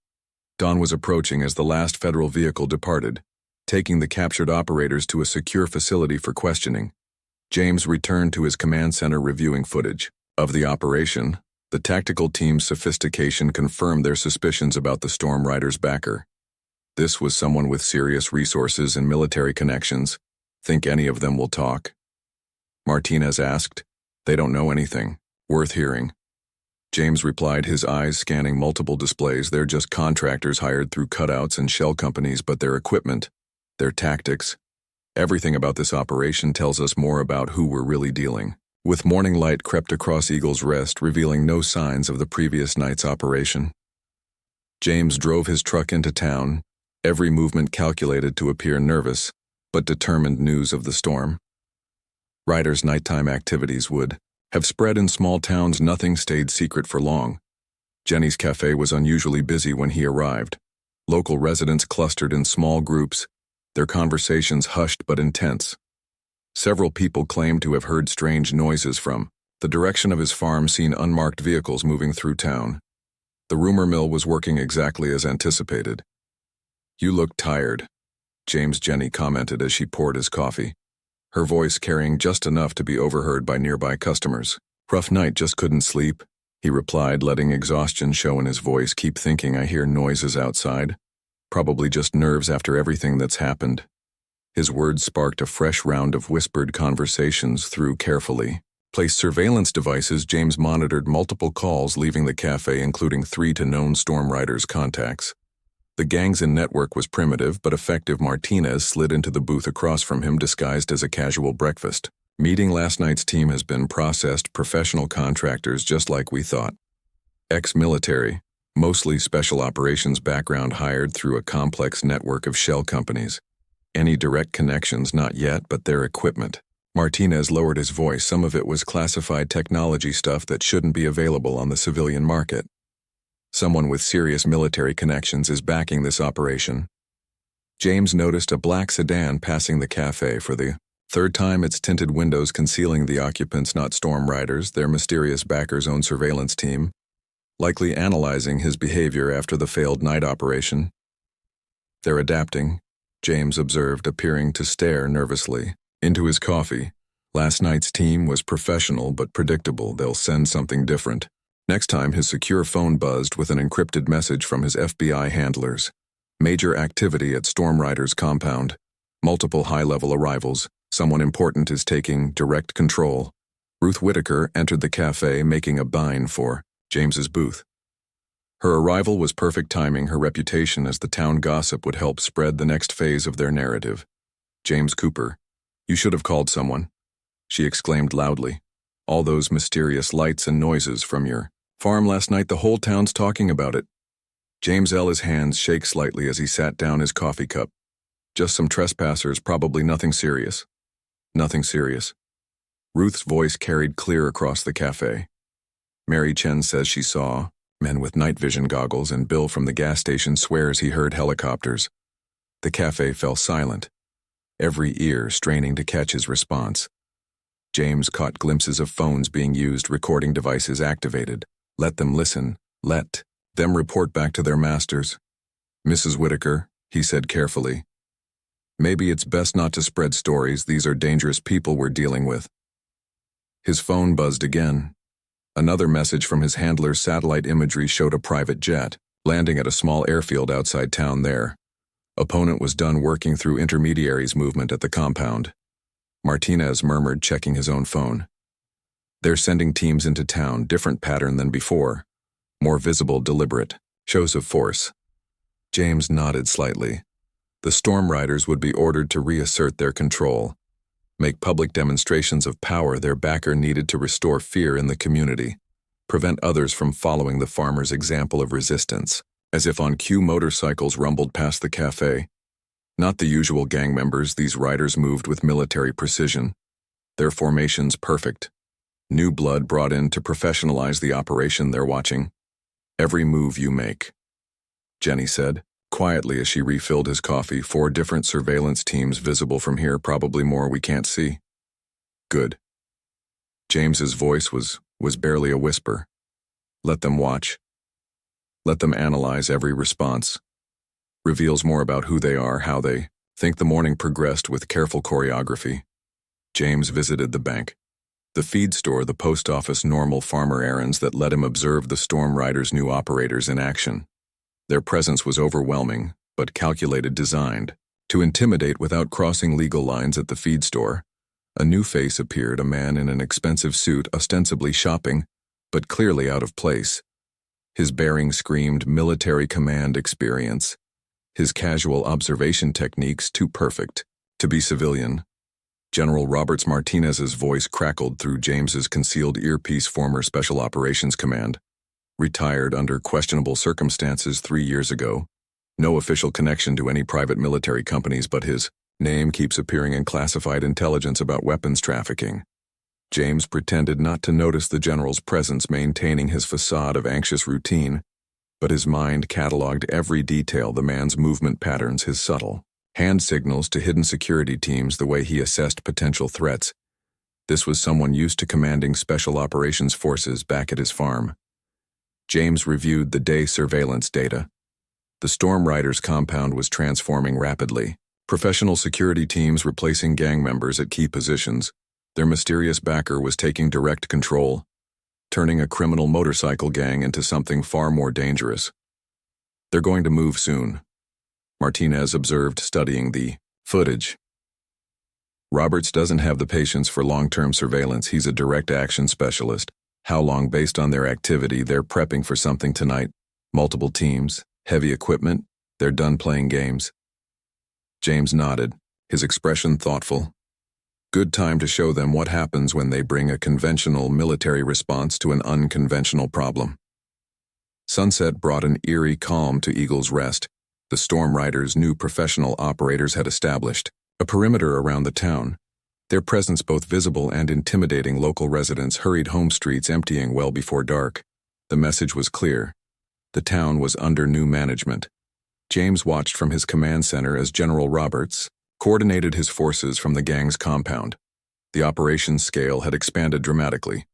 Dawn was approaching as the last federal vehicle departed, taking the captured operators to a secure facility for questioning. James returned to his command center, reviewing footage of the operation. The tactical team's sophistication confirmed their suspicions about the Storm Riders' backer. This was someone with serious resources and military connections. Think any of them will talk? Martinez asked. They don't know anything worth hearing. James replied, his eyes scanning multiple displays. They're just contractors hired through cutouts and shell companies, but their equipment, their tactics, everything about this operation tells us more about who we're really dealing with. Morning light crept across Eagle's Rest, revealing no signs of the previous night's operation. James drove his truck into town, every movement calculated to appear nervous, but determined. News of the storm Riders' nighttime activities would have spread in small towns. Nothing stayed secret for long. Jenny's cafe was unusually busy when he arrived. Local residents clustered in small groups, their conversations hushed but intense. Several people claimed to have heard strange noises from the direction of his farm, seen unmarked vehicles moving through town. The rumor mill was working exactly as anticipated. You look tired, Jenny commented as she poured his coffee, her voice carrying just enough to be overheard by nearby customers. Rough night, just couldn't sleep, he replied, letting exhaustion show in his voice. Keep thinking I hear noises outside. Probably just nerves after everything that's happened. His words sparked a fresh round of whispered conversations through carefully placed surveillance devices. James monitored multiple calls leaving the cafe, including 3 to known Storm Riders contacts. The gang's network was primitive but effective. Martinez slid into the booth across from him, disguised as a casual breakfast meeting. Last night's team has been processed. Professional contractors, just like we thought. Ex-military, mostly special operations background, hired through a complex network of shell companies. Any direct connections? Not yet, but their equipment. Martinez lowered his voice. Some of it was classified technology stuff that shouldn't be available on the civilian market. Someone with serious military connections is backing this operation. James noticed a black sedan passing the cafe for the third time, its tinted windows concealing the occupants. Not Storm Riders, their mysterious backer's own surveillance team, likely analyzing his behavior after the failed night operation. They're adapting, James observed, appearing to stare nervously into his coffee. Last night's team was professional but predictable. They'll send something different. Next time, his secure phone buzzed with an encrypted message from his FBI handlers. Major activity at Storm Riders' compound. Multiple high-level arrivals. Someone important is taking direct control. Ruth Whitaker entered the cafe, making a beeline for James's booth. Her arrival was perfect timing. Her reputation as the town gossip would help spread the next phase of their narrative. James Cooper, you should have called someone, she exclaimed loudly. All those mysterious lights and noises from your farm last night, the whole town's talking about it. James L. His hands shake slightly as he sat down his coffee cup. Just some trespassers, probably nothing serious. Nothing serious. Ruth's voice carried clear across the cafe. Mary Chen says she saw men with night vision goggles, and Bill from the gas station swears he heard helicopters. The cafe fell silent, every ear straining to catch his response. James caught glimpses of phones being used, recording devices activated. Let them listen. Let them report back to their masters. Mrs. Whitaker, he said carefully. Maybe it's best not to spread stories. These are dangerous people we're dealing with. His phone buzzed again. Another message from his handler's satellite imagery showed a private jet landing at a small airfield outside town there. Opponent was done working through intermediaries movement at the compound. Martinez murmured, checking his own phone. They're sending teams into town, different pattern than before. More visible, deliberate, shows of force. James nodded slightly. The Storm Riders would be ordered to reassert their control, make public demonstrations of power their backer needed to restore fear in the community, prevent others from following the farmer's example of resistance. As if on cue, motorcycles rumbled past the cafe. Not the usual gang members, these riders moved with military precision. Their formations perfect. New blood brought in to professionalize the operation they're watching. Every move you make. Jenny said, quietly as she refilled his coffee. 4 different surveillance teams visible from here, probably more we can't see. Good. James's voice was barely a whisper. Let them watch. Let them analyze every response. Reveals more about who they are, how they think. The morning progressed with careful choreography. James visited the bank, the feed store, the post office, normal farmer errands that let him observe the Storm Riders' new operators in action. Their presence was overwhelming, but calculated, designed to intimidate without crossing legal lines. At the feed store, a new face appeared, a man in an expensive suit, ostensibly shopping, but clearly out of place. His bearing screamed military command experience. His casual observation techniques too perfect to be civilian. General Roberts. Martinez's voice crackled through James's concealed earpiece. Former Special Operations Command. Retired under questionable circumstances 3 years ago. No official connection to any private military companies, but his name keeps appearing in classified intelligence about weapons trafficking. James pretended not to notice the general's presence, maintaining his facade of anxious routine, but his mind cataloged every detail, the man's movement patterns, his subtle hand signals to hidden security teams, the way he assessed potential threats. This was someone used to commanding special operations forces back at his farm. James reviewed the day surveillance data. The Storm Riders' compound was transforming rapidly. Professional security teams replacing gang members at key positions. Their mysterious backer was taking direct control, turning a criminal motorcycle gang into something far more dangerous. They're going to move soon, Martinez observed, studying the footage. Roberts doesn't have the patience for long-term surveillance. He's a direct action specialist. How long? Based on their activity, they're prepping for something tonight. Multiple teams, heavy equipment, they're done playing games. James nodded, his expression thoughtful. Good time to show them what happens when they bring a conventional military response to an unconventional problem. Sunset brought an eerie calm to Eagle's Rest. The Storm Riders' new professional operators had established a perimeter around the town, their presence both visible and intimidating. Local residents hurried home, streets emptying well before dark. The message was clear. The town was under new management. James watched from his command center as General Roberts coordinated his forces from the gang's compound. The operations scale had expanded dramatically.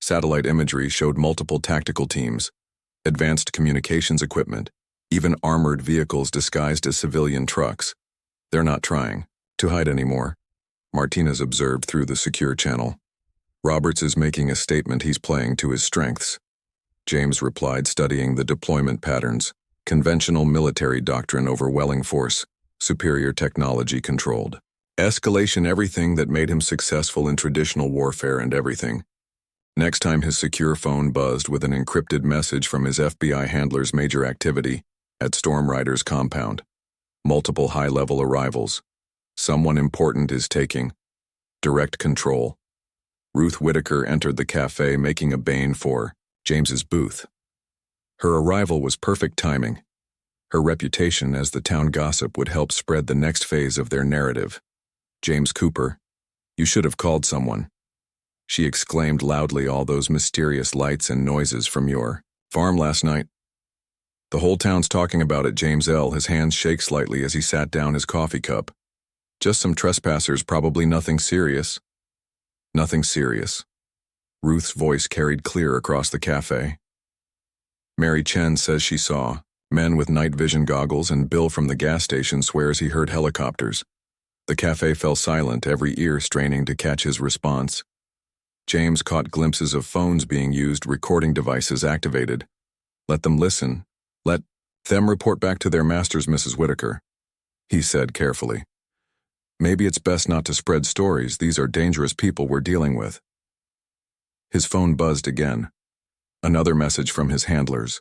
Satellite imagery showed multiple tactical teams, advanced communications equipment, even armored vehicles disguised as civilian trucks. They're not trying to hide anymore, Martinez observed through the secure channel. Roberts is making a statement. He's playing to his strengths, James replied, studying the deployment patterns. Conventional military doctrine, overwhelming force, superior technology, controlled escalation, everything that made him successful in traditional warfare, and everything. Next time his secure phone buzzed with an encrypted message from his FBI handler's major activity at Storm Riders' compound. Multiple high-level arrivals. Someone important is taking direct control. Ruth Whitaker entered the cafe, making a beeline for James's booth. Her arrival was perfect timing. Her reputation as the town gossip would help spread the next phase of their narrative. "James Cooper, you should have called someone," she exclaimed loudly, "all those mysterious lights and noises from your farm last night. The whole town's talking about it." James L. His hands shake slightly as he sat down his coffee cup. "Just some trespassers, probably nothing serious." "Nothing serious." Ruth's voice carried clear across the cafe. "Mary Chen says she saw men with night vision goggles, and Bill from the gas station swears he heard helicopters." The cafe fell silent, every ear straining to catch his response. James caught glimpses of phones being used, recording devices activated. "Let them listen. Let them report back to their masters, Mrs. Whitaker," he said carefully. "Maybe it's best not to spread stories. These are dangerous people we're dealing with." His phone buzzed again. Another message from his handlers.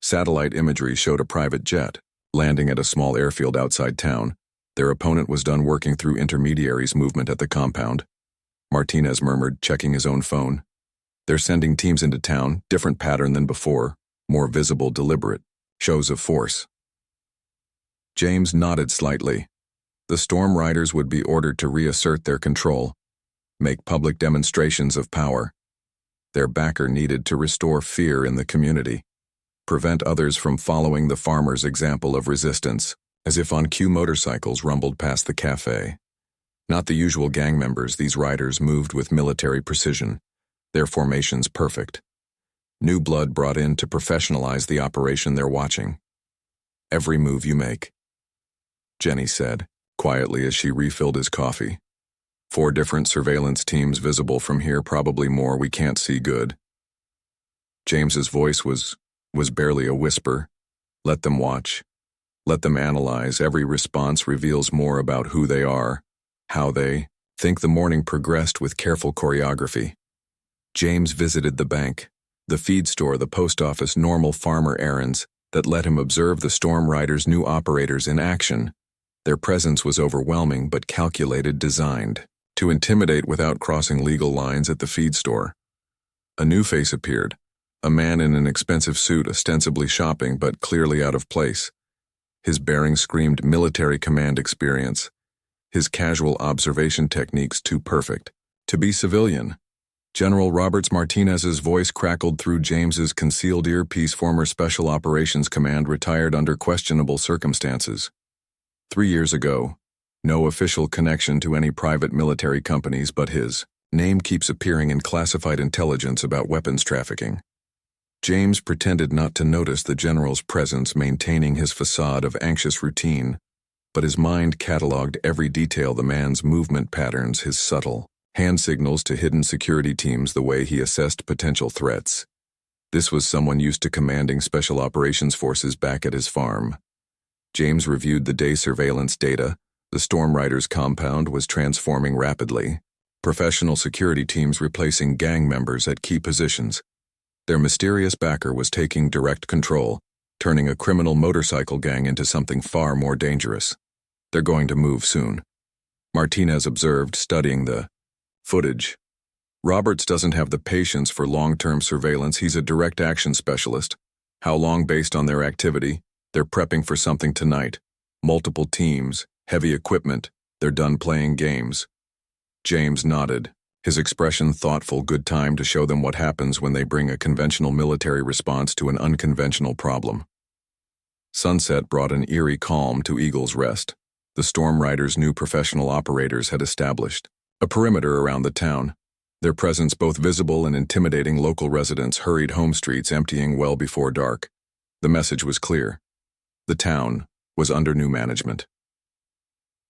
Satellite imagery showed a private jet landing at a small airfield outside town. Their opponent was done working through intermediaries' movement at the compound. Martinez murmured, checking his own phone. "They're sending teams into town, different pattern than before, more visible, deliberate shows of force." James nodded slightly. The Storm Riders would be ordered to reassert their control, make public demonstrations of power. Their backer needed to restore fear in the community, prevent others from following the farmers' example of resistance. As if on cue, motorcycles rumbled past the cafe. Not the usual gang members, these riders moved with military precision, their formations perfect. New blood brought in to professionalize the operation they're watching. "Every move you make," Jenny said, quietly as she refilled his coffee. "4 different surveillance teams visible from here, probably more. We can't see good." James's voice was barely a whisper. "Let them watch. Let them analyze. Every response reveals more about who they are, how they think." The morning progressed with careful choreography. James visited the bank, the feed store, the post office, normal farmer errands that let him observe the Storm Riders' new operators in action. Their presence was overwhelming but calculated, designed to intimidate without crossing legal lines. At the feed store, a new face appeared, a man in an expensive suit, ostensibly shopping but clearly out of place. His bearing screamed military command experience, his casual observation techniques too perfect to be civilian. "General Roberts." Martinez's voice crackled through James's concealed earpiece. "Former Special Operations Command, retired under questionable circumstances. 3 years ago. No official connection to any private military companies, but his name keeps appearing in classified intelligence about weapons trafficking." James pretended not to notice the general's presence, maintaining his facade of anxious routine, but his mind cataloged every detail: the man's movement patterns, his subtle hand signals to hidden security teams, the way he assessed potential threats. This was someone used to commanding special operations forces back at his farm. James reviewed the day surveillance data. The Storm Riders' compound was transforming rapidly. Professional security teams replacing gang members at key positions. Their mysterious backer was taking direct control, turning a criminal motorcycle gang into something far more dangerous. "They're going to move soon," Martinez observed, studying the footage. "Roberts doesn't have the patience for long-term surveillance. He's a direct action specialist. How long? Based on their activity. They're prepping for something tonight. Multiple teams, heavy equipment. They're done playing games." James nodded, his expression thoughtful. "Good time to show them what happens when they bring a conventional military response to an unconventional problem." Sunset brought an eerie calm to Eagle's Rest. The Storm Riders' new professional operators had established a perimeter around the town. Their presence, both visible and intimidating, local residents hurried home, streets emptying well before dark. The message was clear. The town was under new management.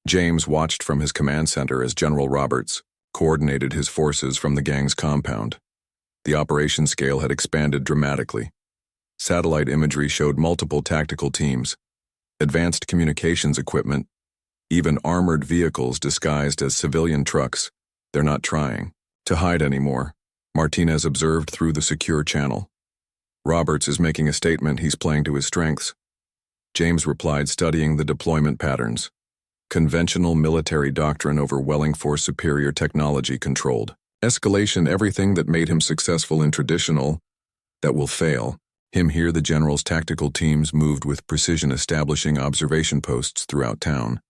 James watched from his command center as General Roberts coordinated his forces from the gang's compound. The operation scale had expanded dramatically. Satellite imagery showed multiple tactical teams, advanced communications equipment, even armored vehicles disguised as civilian trucks. "They're not trying to hide anymore," Martinez observed through the secure channel. "Roberts is making a statement. He's playing to his strengths." James replied, studying the deployment patterns. Conventional military doctrine overwhelming force, superior technology controlled escalation, everything that made him successful in traditional that will fail. Here the general's tactical teams moved with precision, establishing observation posts throughout town.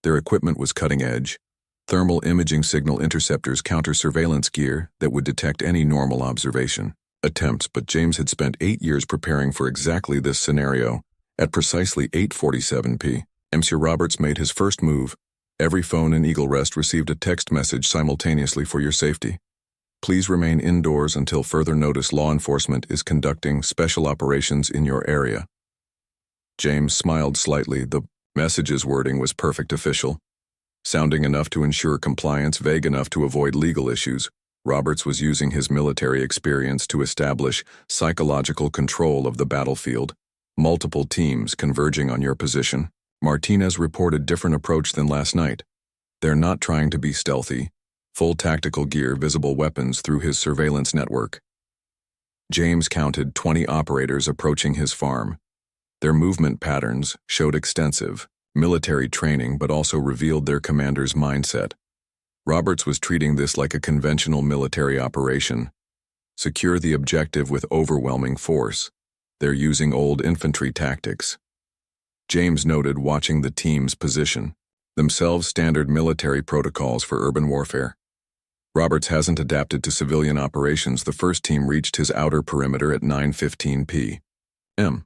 Their equipment was cutting edge. Thermal imaging signal interceptors, counter-surveillance gear that would detect any normal observation attempts, but James had spent 8 years preparing for exactly this scenario. At precisely 8:47 p.m., Monsieur Roberts made his first move. Every phone in Eagle Rest received a text message simultaneously: for your safety, please remain indoors until further notice. Law enforcement is conducting special operations in your area. James smiled slightly. The message's wording was perfect: official, sounding enough to ensure compliance, vague enough to avoid legal issues. Roberts was using his military experience to establish psychological control of the battlefield. Multiple teams converging on your position. Martinez reported different approach than last night. They're not trying to be stealthy. Full tactical gear, visible weapons through his surveillance network. James counted 20 operators approaching his farm. Their movement patterns showed extensive military training, but also revealed their commander's mindset. Roberts was treating this like a conventional military operation. Secure the objective with overwhelming force. They're using old infantry tactics. James noted, watching the team's position. Themselves standard military protocols for urban warfare. Roberts hasn't adapted to civilian operations. The first team reached his outer perimeter at 9:15 p.m.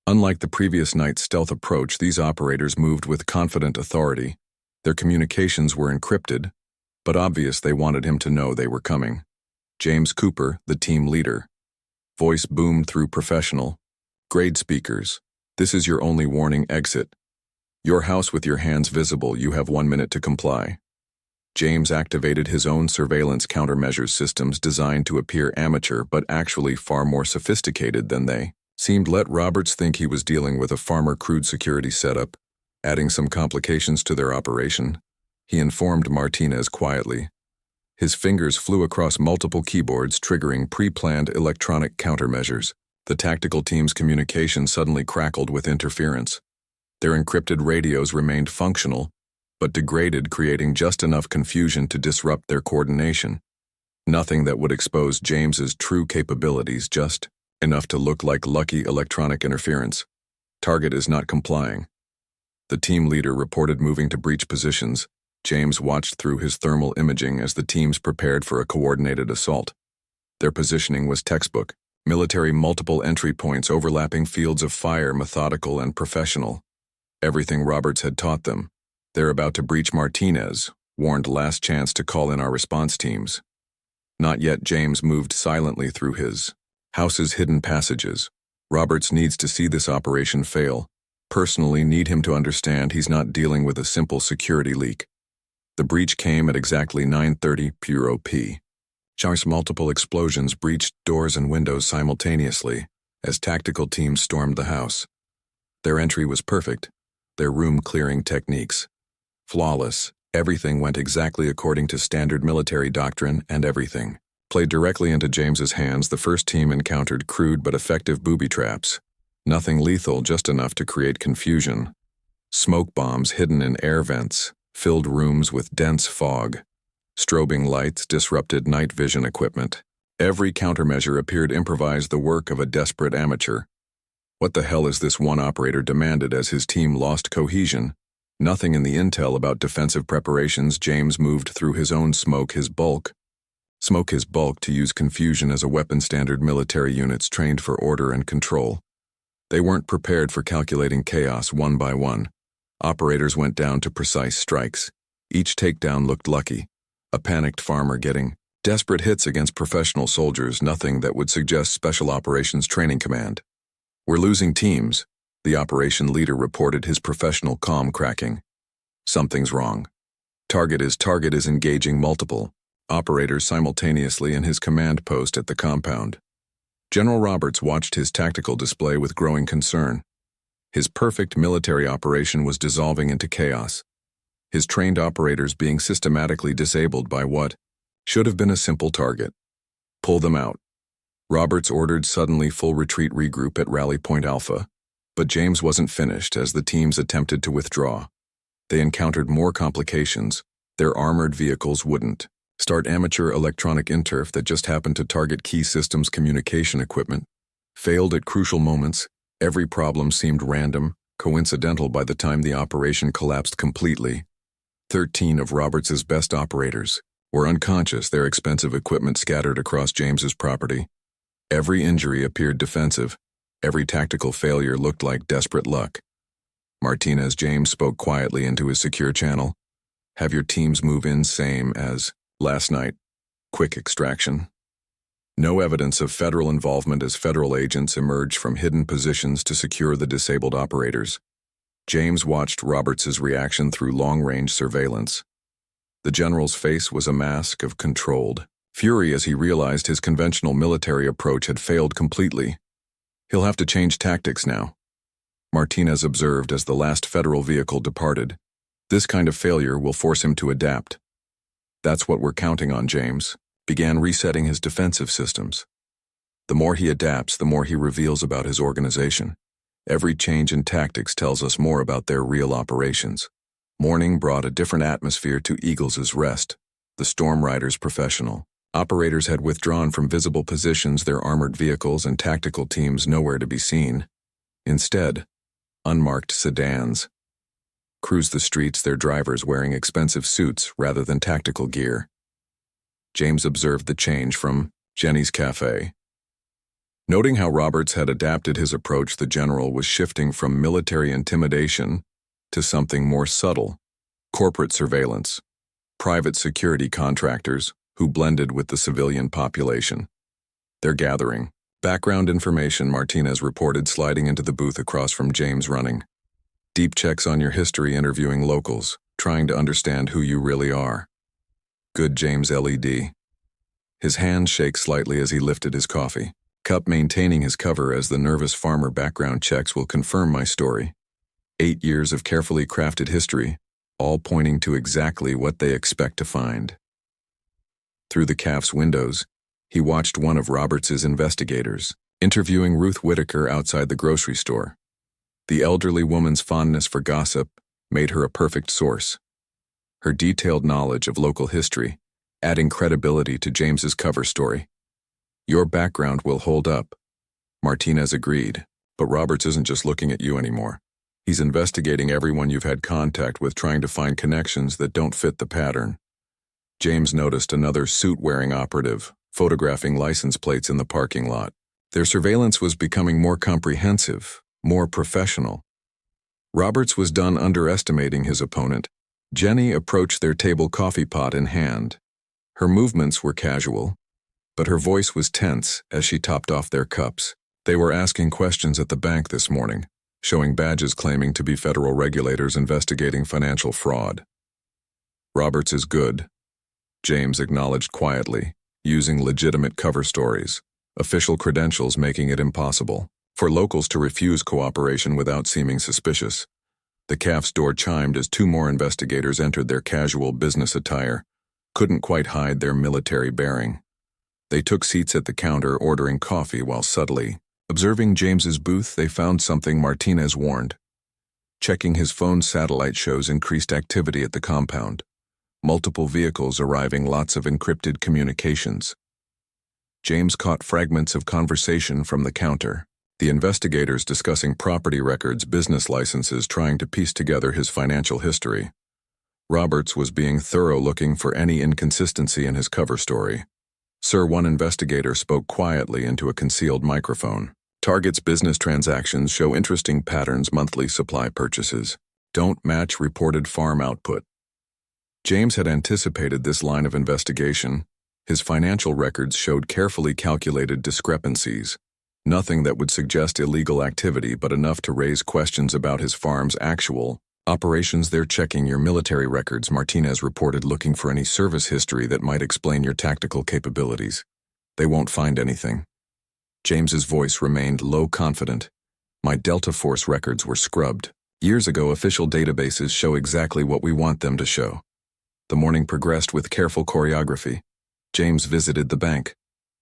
Unlike the previous night's stealth approach, these operators moved with confident authority. Their communications were encrypted, but obvious they wanted him to know they were coming. James Cooper, the team leader. Voice boomed through professional grade speakers. This is your only warning: exit your house with your hands visible. You have 1 minute to comply. James activated his own surveillance countermeasures systems designed to appear amateur but actually far more sophisticated than they seemed. Let Roberts think he was dealing with a far more crude security setup, adding some complications to their operation. He informed Martinez quietly. His fingers flew across multiple keyboards, triggering pre-planned electronic countermeasures. The tactical team's communication suddenly crackled with interference. Their encrypted radios remained functional, but degraded, creating just enough confusion to disrupt their coordination. Nothing that would expose James's true capabilities, just enough to look like lucky electronic interference. Target is not complying. The team leader reported, moving to breach positions. James watched through his thermal imaging as the teams prepared for a coordinated assault. Their positioning was textbook. Military, multiple entry points, overlapping fields of fire, methodical and professional. Everything Roberts had taught them. They're about to breach. Martinez warned, last chance to call in our response teams. Not yet. James moved silently through his house's hidden passages. Roberts needs to see this operation fail. Personally need him to understand he's not dealing with a simple security leak. The breach came at exactly 9:30 p.m. Multiple explosions breached doors and windows simultaneously as tactical teams stormed the house. Their entry was perfect. Their room-clearing techniques flawless. Everything went exactly according to standard military doctrine, and everything played directly into James's hands. The first team encountered crude but effective booby traps. Nothing lethal, just enough to create confusion. Smoke bombs hidden in air vents filled rooms with dense fog. Strobing lights disrupted night vision equipment. Every countermeasure appeared improvised, the work of a desperate amateur. What the hell is this? One operator demanded as his team lost cohesion. Nothing in the intel about defensive preparations. James moved through his own smoke his bulk to use confusion as a weapon. Standard military units trained for order and control. They weren't prepared for calculating chaos. One by one, operators went down to precise strikes. Each takedown looked lucky. A panicked farmer getting desperate hits against professional soldiers. Nothing that would suggest Special Operations Training Command. We're losing teams, the operation leader reported, his professional calm cracking. Something's wrong. Target is engaging multiple operators simultaneously in his command post at the compound. General Roberts watched his tactical display with growing concern. His perfect military operation was dissolving into chaos. His trained operators being systematically disabled by what should have been a simple target. Pull them out. Roberts ordered. Suddenly, full retreat, regroup at Rally Point Alpha. But James wasn't finished as the teams attempted to withdraw. They encountered more complications. Their armored vehicles wouldn't start. Amateur electronic interf that just happened to target key systems communication equipment. Failed at crucial moments, every problem seemed random, coincidental by the time the operation collapsed completely. 13 of Roberts's best operators were unconscious, their expensive equipment scattered across James's property. Every injury appeared defensive. Every tactical failure looked like desperate luck. James spoke quietly into his secure channel. Have your teams move in same as last night. Quick extraction. No evidence of federal involvement as federal agents emerged from hidden positions to secure the disabled operators. James watched Roberts's reaction through long-range surveillance. The general's face was a mask of controlled fury as he realized his conventional military approach had failed completely. He'll have to change tactics now, Martinez observed as the last federal vehicle departed. This kind of failure will force him to adapt. That's what we're counting on, James began resetting his defensive systems. The more he adapts, the more he reveals about his organization. Every change in tactics tells us more about their real operations. Morning brought a different atmosphere to Eagles's Rest. The Storm Riders professional operators had withdrawn from visible positions, their armored vehicles and tactical teams nowhere to be seen. Instead, unmarked sedans cruised the streets, their drivers wearing expensive suits rather than tactical gear. James observed the change from Jenny's Cafe. Noting how Roberts had adapted his approach, the general was shifting from military intimidation to something more subtle: corporate surveillance, private security contractors who blended with the civilian population. They're gathering background information, Martinez reported, sliding into the booth across from James, running deep checks on your history, interviewing locals, trying to understand who you really are. Good, James LED. His hand shake slightly as he lifted his coffee cup, maintaining his cover as the nervous farmer. Background checks will confirm my story. 8 years of carefully crafted history, all pointing to exactly what they expect to find. Through the cafe's windows, he watched one of Roberts's investigators interviewing Ruth Whitaker outside the grocery store. The elderly woman's fondness for gossip made her a perfect source. Her detailed knowledge of local history, adding credibility to James's cover story. Your background will hold up, Martinez agreed, but Roberts isn't just looking at you anymore. He's investigating everyone you've had contact with, trying to find connections that don't fit the pattern. James noticed another suit-wearing operative photographing license plates in the parking lot. Their surveillance was becoming more comprehensive, more professional. Roberts was done underestimating his opponent. Jenny approached their table, coffee pot in hand. Her movements were casual, but her voice was tense as she topped off their cups. They were asking questions at the bank this morning, showing badges claiming to be federal regulators investigating financial fraud. Roberts is good, James acknowledged quietly, using legitimate cover stories, official credentials making it impossible for locals to refuse cooperation without seeming suspicious. The cafe's door chimed as 2 more investigators entered, their casual business attire couldn't quite hide their military bearing. They took seats at the counter, ordering coffee while subtly observing James's booth. They found something, Martinez warned. Checking his phone's satellite shows increased activity at the compound. Multiple vehicles arriving, lots of encrypted communications. James caught fragments of conversation from the counter. The investigators discussing property records, business licenses, trying to piece together his financial history. Roberts was being thorough, looking for any inconsistency in his cover story. Sir, one investigator spoke quietly into a concealed microphone. Target's business transactions show interesting patterns. Monthly supply purchases don't match reported farm output. James had anticipated this line of investigation. His financial records showed carefully calculated discrepancies. Nothing that would suggest illegal activity, but enough to raise questions about his farm's actual operations. They're checking your military records, Martinez reported, looking for any service history that might explain your tactical capabilities. They won't find anything. James's voice remained low, confident. My Delta Force records were scrubbed. Years ago, official databases show exactly what we want them to show. The morning progressed with careful choreography. James visited the bank,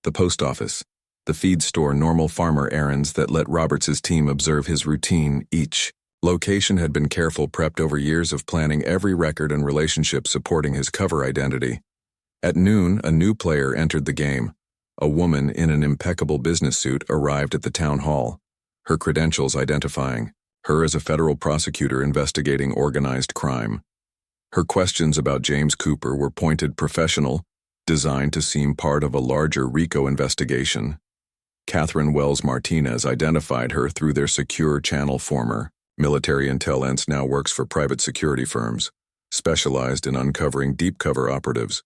the post office, the feed store, normal farmer errands that let Roberts's team observe his routine. Each location had been careful, prepped over years of planning, every record and relationship supporting his cover identity. At noon, a new player entered the game. A woman in an impeccable business suit arrived at the town hall, her credentials identifying her as a federal prosecutor investigating organized crime. Her questions about James Cooper were pointed, professional, designed to seem part of a larger RICO investigation. Catherine Wells Martinez identified her through their secure channel. Former military intelligence, now works for private security firms, specialized in uncovering deep cover operatives.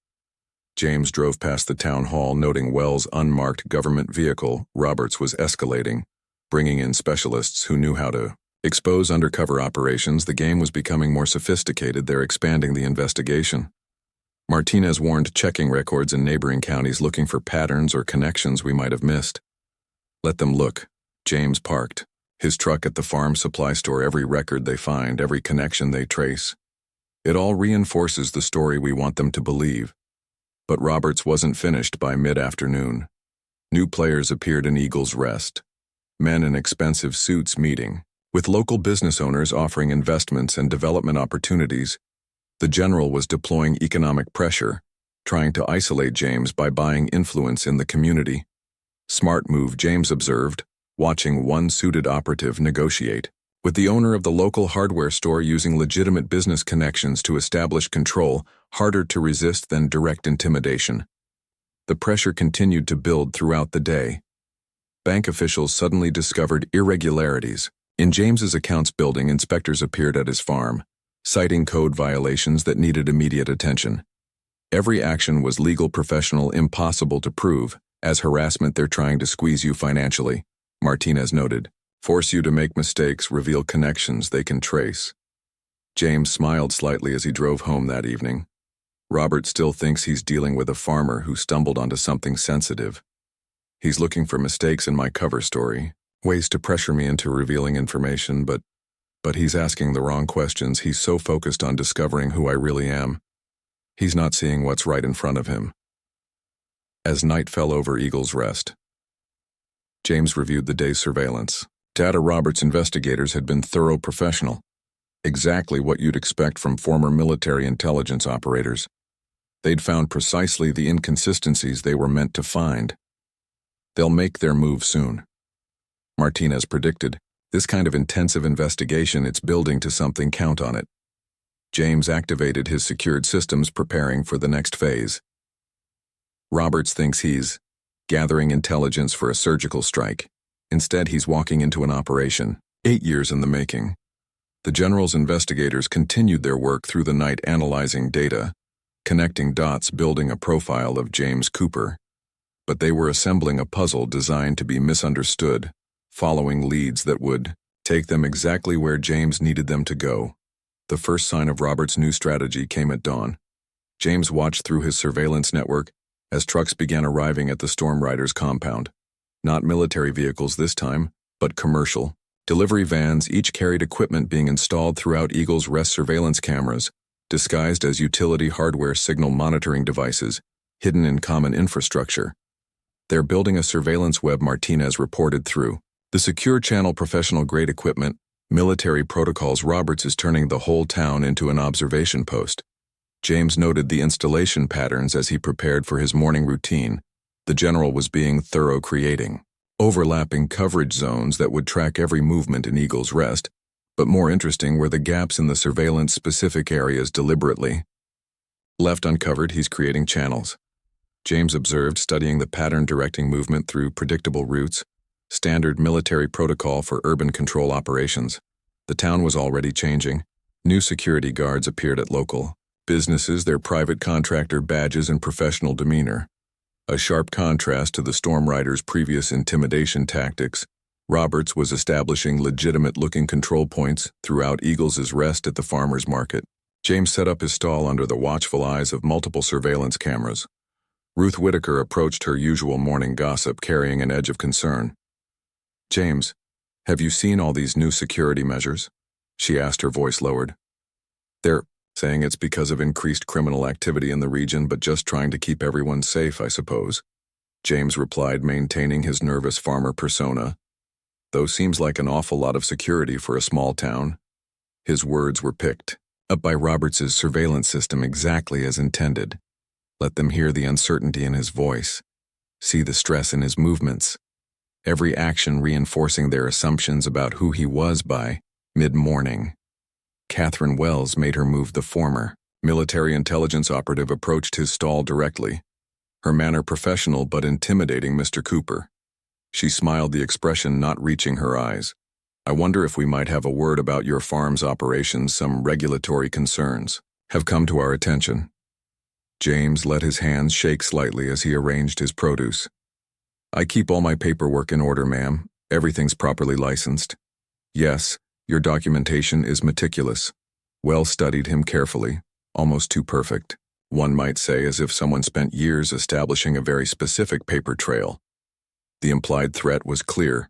James drove past the town hall, noting Wells' unmarked government vehicle. Roberts was escalating, bringing in specialists who knew how to expose undercover operations. The game was becoming more sophisticated. They're expanding the investigation. Martinez warned, checking records in neighboring counties, looking for patterns or connections we might have missed. Let them look. James parked his truck at the farm supply store. Every record they find, every connection they trace. It all reinforces the story we want them to believe. But Roberts wasn't finished by mid-afternoon. New players appeared in Eagles Rest. Men in expensive suits meeting with local business owners, offering investments and development opportunities. The general was deploying economic pressure, trying to isolate James by buying influence in the community. Smart move, James observed, watching one suited operative negotiate with the owner of the local hardware store, using legitimate business connections to establish control. Harder to resist than direct intimidation. The pressure continued to build throughout the day. Bank officials suddenly discovered irregularities in James's accounts. Building inspectors appeared at his farm, citing code violations that needed immediate attention. Every action was legal, professional, impossible to prove as harassment. They're trying to squeeze you financially, Martinez noted. Force you to make mistakes, reveal connections they can trace. James smiled slightly as he drove home that evening. Robert still thinks he's dealing with a farmer who stumbled onto something sensitive. He's looking for mistakes in my cover story, ways to pressure me into revealing information, but he's asking the wrong questions. He's so focused on discovering who I really am. He's not seeing what's right in front of him. As night fell over Eagles Rest, James reviewed the day's surveillance data. Roberts' investigators had been thorough, professional. Exactly what you'd expect from former military intelligence operators. They'd found precisely the inconsistencies they were meant to find. They'll make their move soon, Martinez predicted. This kind of intensive investigation, it's building to something. Count on it. James activated his secured systems, preparing for the next phase. Roberts thinks he's gathering intelligence for a surgical strike. Instead, he's walking into an operation 8 years in the making. The general's investigators continued their work through the night, analyzing data, connecting dots, building a profile of James Cooper. But they were assembling a puzzle designed to be misunderstood, following leads that would take them exactly where James needed them to go. The first sign of Robert's new strategy came at dawn. James watched through his surveillance network as trucks began arriving at the Storm Riders compound. Not military vehicles this time, but commercial delivery vans. Each carried equipment being installed throughout Eagles Rest: surveillance cameras, disguised as utility hardware, signal monitoring devices, hidden in common infrastructure. They're building a surveillance web, Martinez reported through the secure channel. Professional-grade equipment, military protocols. Roberts is turning the whole town into an observation post. James noted the installation patterns as he prepared for his morning routine. The general was being thorough, creating overlapping coverage zones that would track every movement in Eagles Rest, but more interesting were the gaps in the surveillance-specific areas. Deliberately left uncovered, he's creating channels, James observed, studying the pattern, directing movement through predictable routes. Standard military protocol for urban control operations. The town was already changing. New security guards appeared at local businesses, their private contractor badges and professional demeanor. A sharp contrast to the Storm Riders' previous intimidation tactics. Roberts was establishing legitimate-looking control points throughout Eagles' Rest at the farmers' market. James set up his stall under the watchful eyes of multiple surveillance cameras. Ruth Whitaker approached her usual morning gossip, carrying an edge of concern. "James, have you seen all these new security measures?" she asked, her voice lowered. "They're saying it's because of increased criminal activity in the region, but just trying to keep everyone safe, I suppose," James replied, maintaining his nervous farmer persona. "Though seems like an awful lot of security for a small town." His words were picked up by Roberts' surveillance system exactly as intended. Let them hear the uncertainty in his voice. see the stress in his movements, every action reinforcing their assumptions about who he was by mid-morning. Catherine Wells made her move. The former military intelligence operative approached his stall directly, her manner professional but intimidating. Mr. Cooper. She smiled, the expression not reaching her eyes. I wonder if we might have a word about your farm's operations. Some regulatory concerns have come to our attention. James let his hands shake slightly as he arranged his produce. I keep all my paperwork in order, ma'am. Everything's properly licensed. Yes, your documentation is meticulous. Wells studied him carefully, almost too perfect. One might say as if someone spent years establishing a very specific paper trail. The implied threat was clear.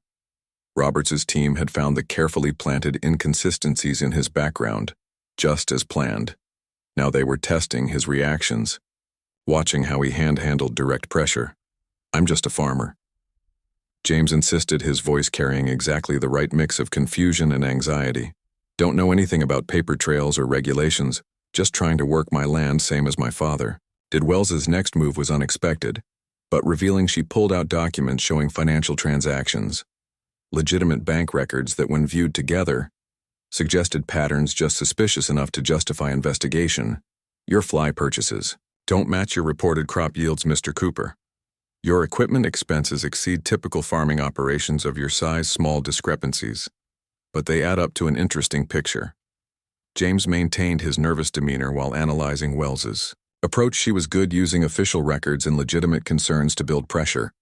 Roberts's team had found the carefully planted inconsistencies in his background, just as planned. Now they were testing his reactions, watching how he handled direct pressure. I'm just a farmer. James insisted, his voice carrying exactly the right mix of confusion and anxiety. Don't know anything about paper trails or regulations, just trying to work my land same as my father. Wells's next move was unexpected, but revealing. She pulled out documents showing financial transactions, legitimate bank records that, when viewed together, suggested patterns just suspicious enough to justify investigation. Your fly purchases don't match your reported crop yields, Mr. Cooper. Your equipment expenses exceed typical farming operations of your size. Small discrepancies, but they add up to an interesting picture. James maintained his nervous demeanor while analyzing Wells's approach. She was good, using official records and legitimate concerns to build pressure.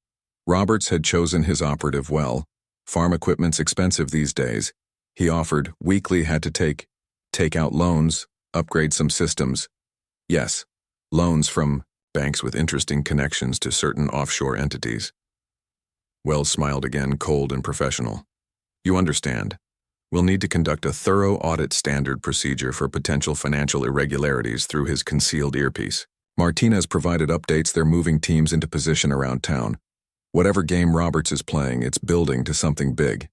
Roberts had chosen his operative well. Farm equipment's expensive these days. He offered weekly, had to take out loans, upgrade some systems. Yes, loans from banks with interesting connections to certain offshore entities. Wells smiled again, cold and professional. You understand. We'll need to conduct a thorough audit, standard procedure for potential financial irregularities. Through his concealed earpiece, Martinez provided updates. They're moving teams into position around town. Whatever game Roberts is playing, it's building to something big.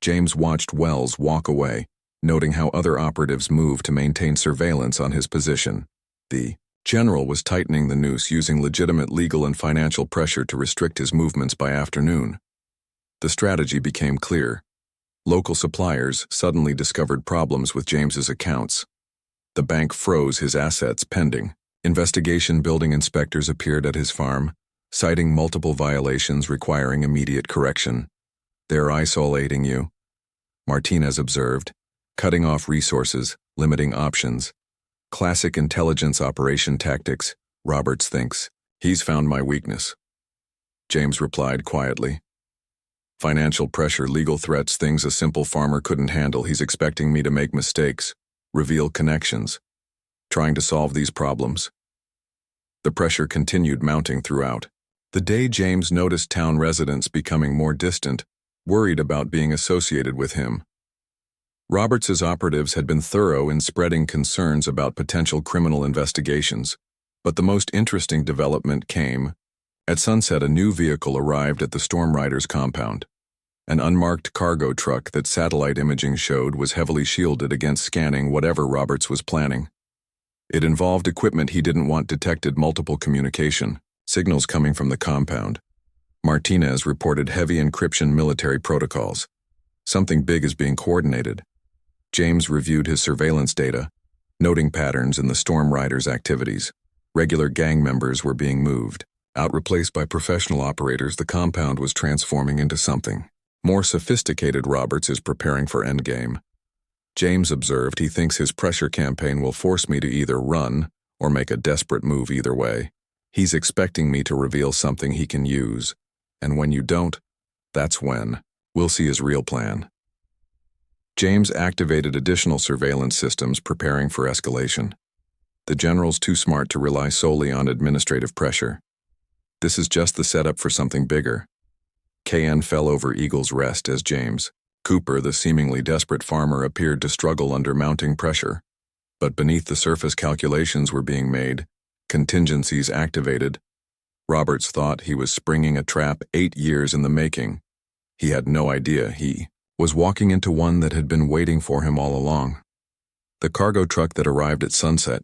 James watched Wells walk away, noting how other operatives moved to maintain surveillance on his position. The general was tightening the noose, using legitimate legal and financial pressure to restrict his movements. By afternoon, the strategy became clear. Local suppliers suddenly discovered problems with James's accounts. The bank froze his assets pending investigation. Building inspectors appeared at his farm, citing multiple violations requiring immediate correction. They're isolating you, Martinez observed, cutting off resources, limiting options. Classic intelligence operation tactics, Roberts thinks. He's found my weakness. James replied quietly. Financial pressure, legal threats, things a simple farmer couldn't handle. He's expecting me to make mistakes, reveal connections, trying to solve these problems. The pressure continued mounting throughout the day. James noticed town residents becoming more distant, worried about being associated with him. Roberts's operatives had been thorough in spreading concerns about potential criminal investigations, but the most interesting development came. At sunset, a new vehicle arrived at the Storm Riders compound. An unmarked cargo truck that satellite imaging showed was heavily shielded against scanning whatever Roberts was planning. It involved equipment he didn't want detected, multiple communication signals coming from the compound. Martinez reported heavy encryption, military protocols. Something big is being coordinated. James reviewed his surveillance data, noting patterns in the Storm Riders' activities. Regular gang members were being moved out, replaced by professional operators. The compound was transforming into something more sophisticated. Roberts is preparing for endgame. James observed, he thinks his pressure campaign will force me to either run or make a desperate move. Either way, he's expecting me to reveal something he can use. And when you don't, that's when we'll see his real plan. James activated additional surveillance systems, preparing for escalation. The general's too smart to rely solely on administrative pressure. This is just the setup for something bigger. KN fell over Eagle's Rest as James Cooper, the seemingly desperate farmer, appeared to struggle under mounting pressure. But beneath the surface, calculations were being made, contingencies activated. Roberts thought he was springing a trap 8 years in the making. He had no idea he was walking into one that had been waiting for him all along. The cargo truck that arrived at sunset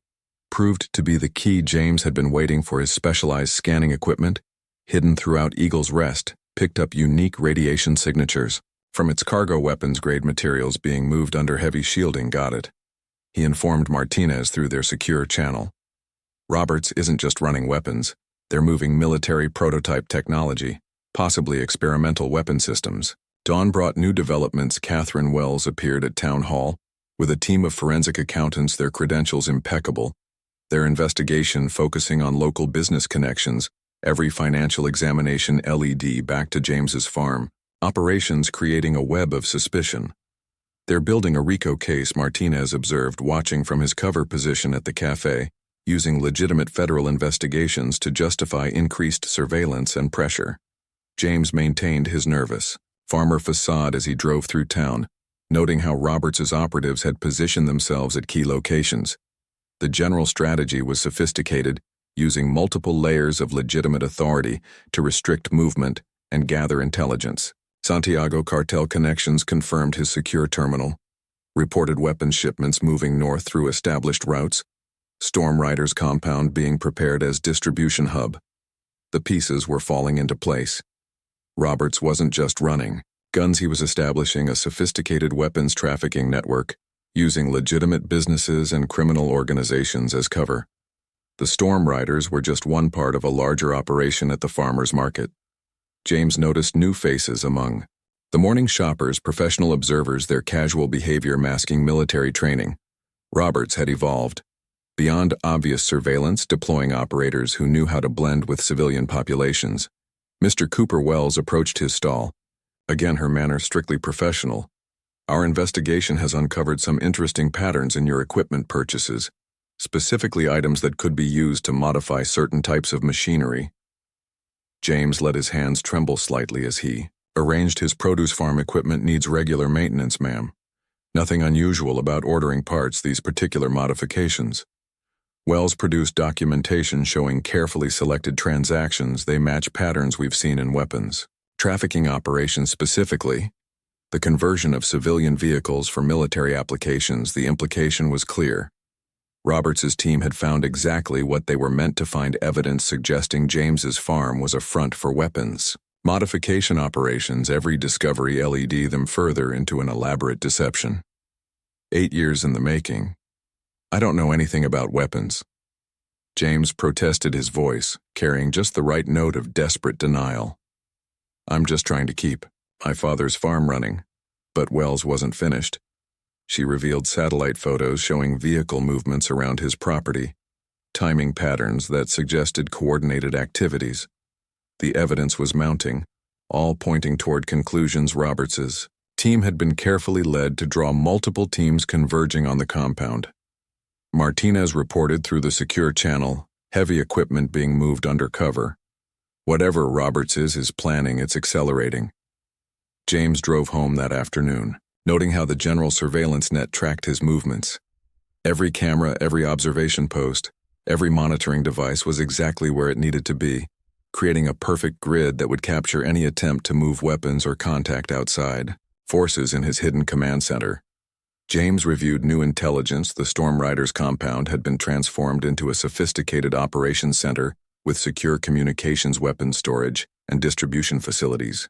proved to be the key. James had been waiting for his specialized scanning equipment. hidden throughout Eagle's Rest, picked up unique radiation signatures from its cargo weapons-grade materials being moved under heavy shielding. Got it. He informed Martinez through their secure channel. Roberts isn't just running weapons, they're moving military prototype technology, possibly experimental weapon systems. Dawn brought new developments. Catherine Wells appeared at Town Hall with a team of forensic accountants, their credentials impeccable, their investigation focusing on local business connections, every financial examination led back to James's farm, operations creating a web of suspicion. They're building a RICO case, Martinez observed, watching from his cover position at the cafe, using legitimate federal investigations to justify increased surveillance and pressure. James maintained his nervous, farmer facade as he drove through town, noting how Roberts's operatives had positioned themselves at key locations. The general strategy was sophisticated, using multiple layers of legitimate authority to restrict movement and gather intelligence. Santiago cartel connections confirmed his secure terminal, reported weapons shipments moving north through established routes, Storm Rider's compound being prepared as distribution hub. The pieces were falling into place. Roberts wasn't just running guns, he was establishing a sophisticated weapons trafficking network, using legitimate businesses and criminal organizations as cover. The Storm Riders were just one part of a larger operation at the farmers' market. James noticed new faces among the morning shoppers, professional observers, their casual behavior masking military training. Roberts had evolved. Beyond obvious surveillance, deploying operators who knew how to blend with civilian populations. Mr. Cooper Wells approached his stall. Again, her manner strictly professional. Our investigation has uncovered some interesting patterns in your equipment purchases, specifically items that could be used to modify certain types of machinery. James let his hands tremble slightly as he arranged his produce farm equipment. Needs regular maintenance, ma'am. Nothing unusual about ordering parts, these particular modifications. Wells produced documentation showing carefully selected transactions. They match patterns we've seen in weapons trafficking operations, specifically the conversion of civilian vehicles for military applications. The implication was clear. Roberts's team had found exactly what they were meant to find, evidence suggesting James's farm was a front for weapons modification operations. Every discovery led them further into an elaborate deception. 8 years in the making. I don't know anything about weapons. James protested, his voice carrying just the right note of desperate denial. I'm just trying to keep my father's farm running. But Wells wasn't finished. She revealed satellite photos showing vehicle movements around his property, timing patterns that suggested coordinated activities. The evidence was mounting, all pointing toward conclusions. Roberts's team had been carefully led to draw multiple teams converging on the compound. Martinez reported through the secure channel, heavy equipment being moved undercover. Whatever Roberts is planning, it's accelerating. James drove home that afternoon, noting how the general surveillance net tracked his movements. Every camera, every observation post, every monitoring device was exactly where it needed to be, creating a perfect grid that would capture any attempt to move weapons or contact outside forces in his hidden command center. James reviewed new intelligence. The Storm Riders compound had been transformed into a sophisticated operations center with secure communications, weapons storage, and distribution facilities.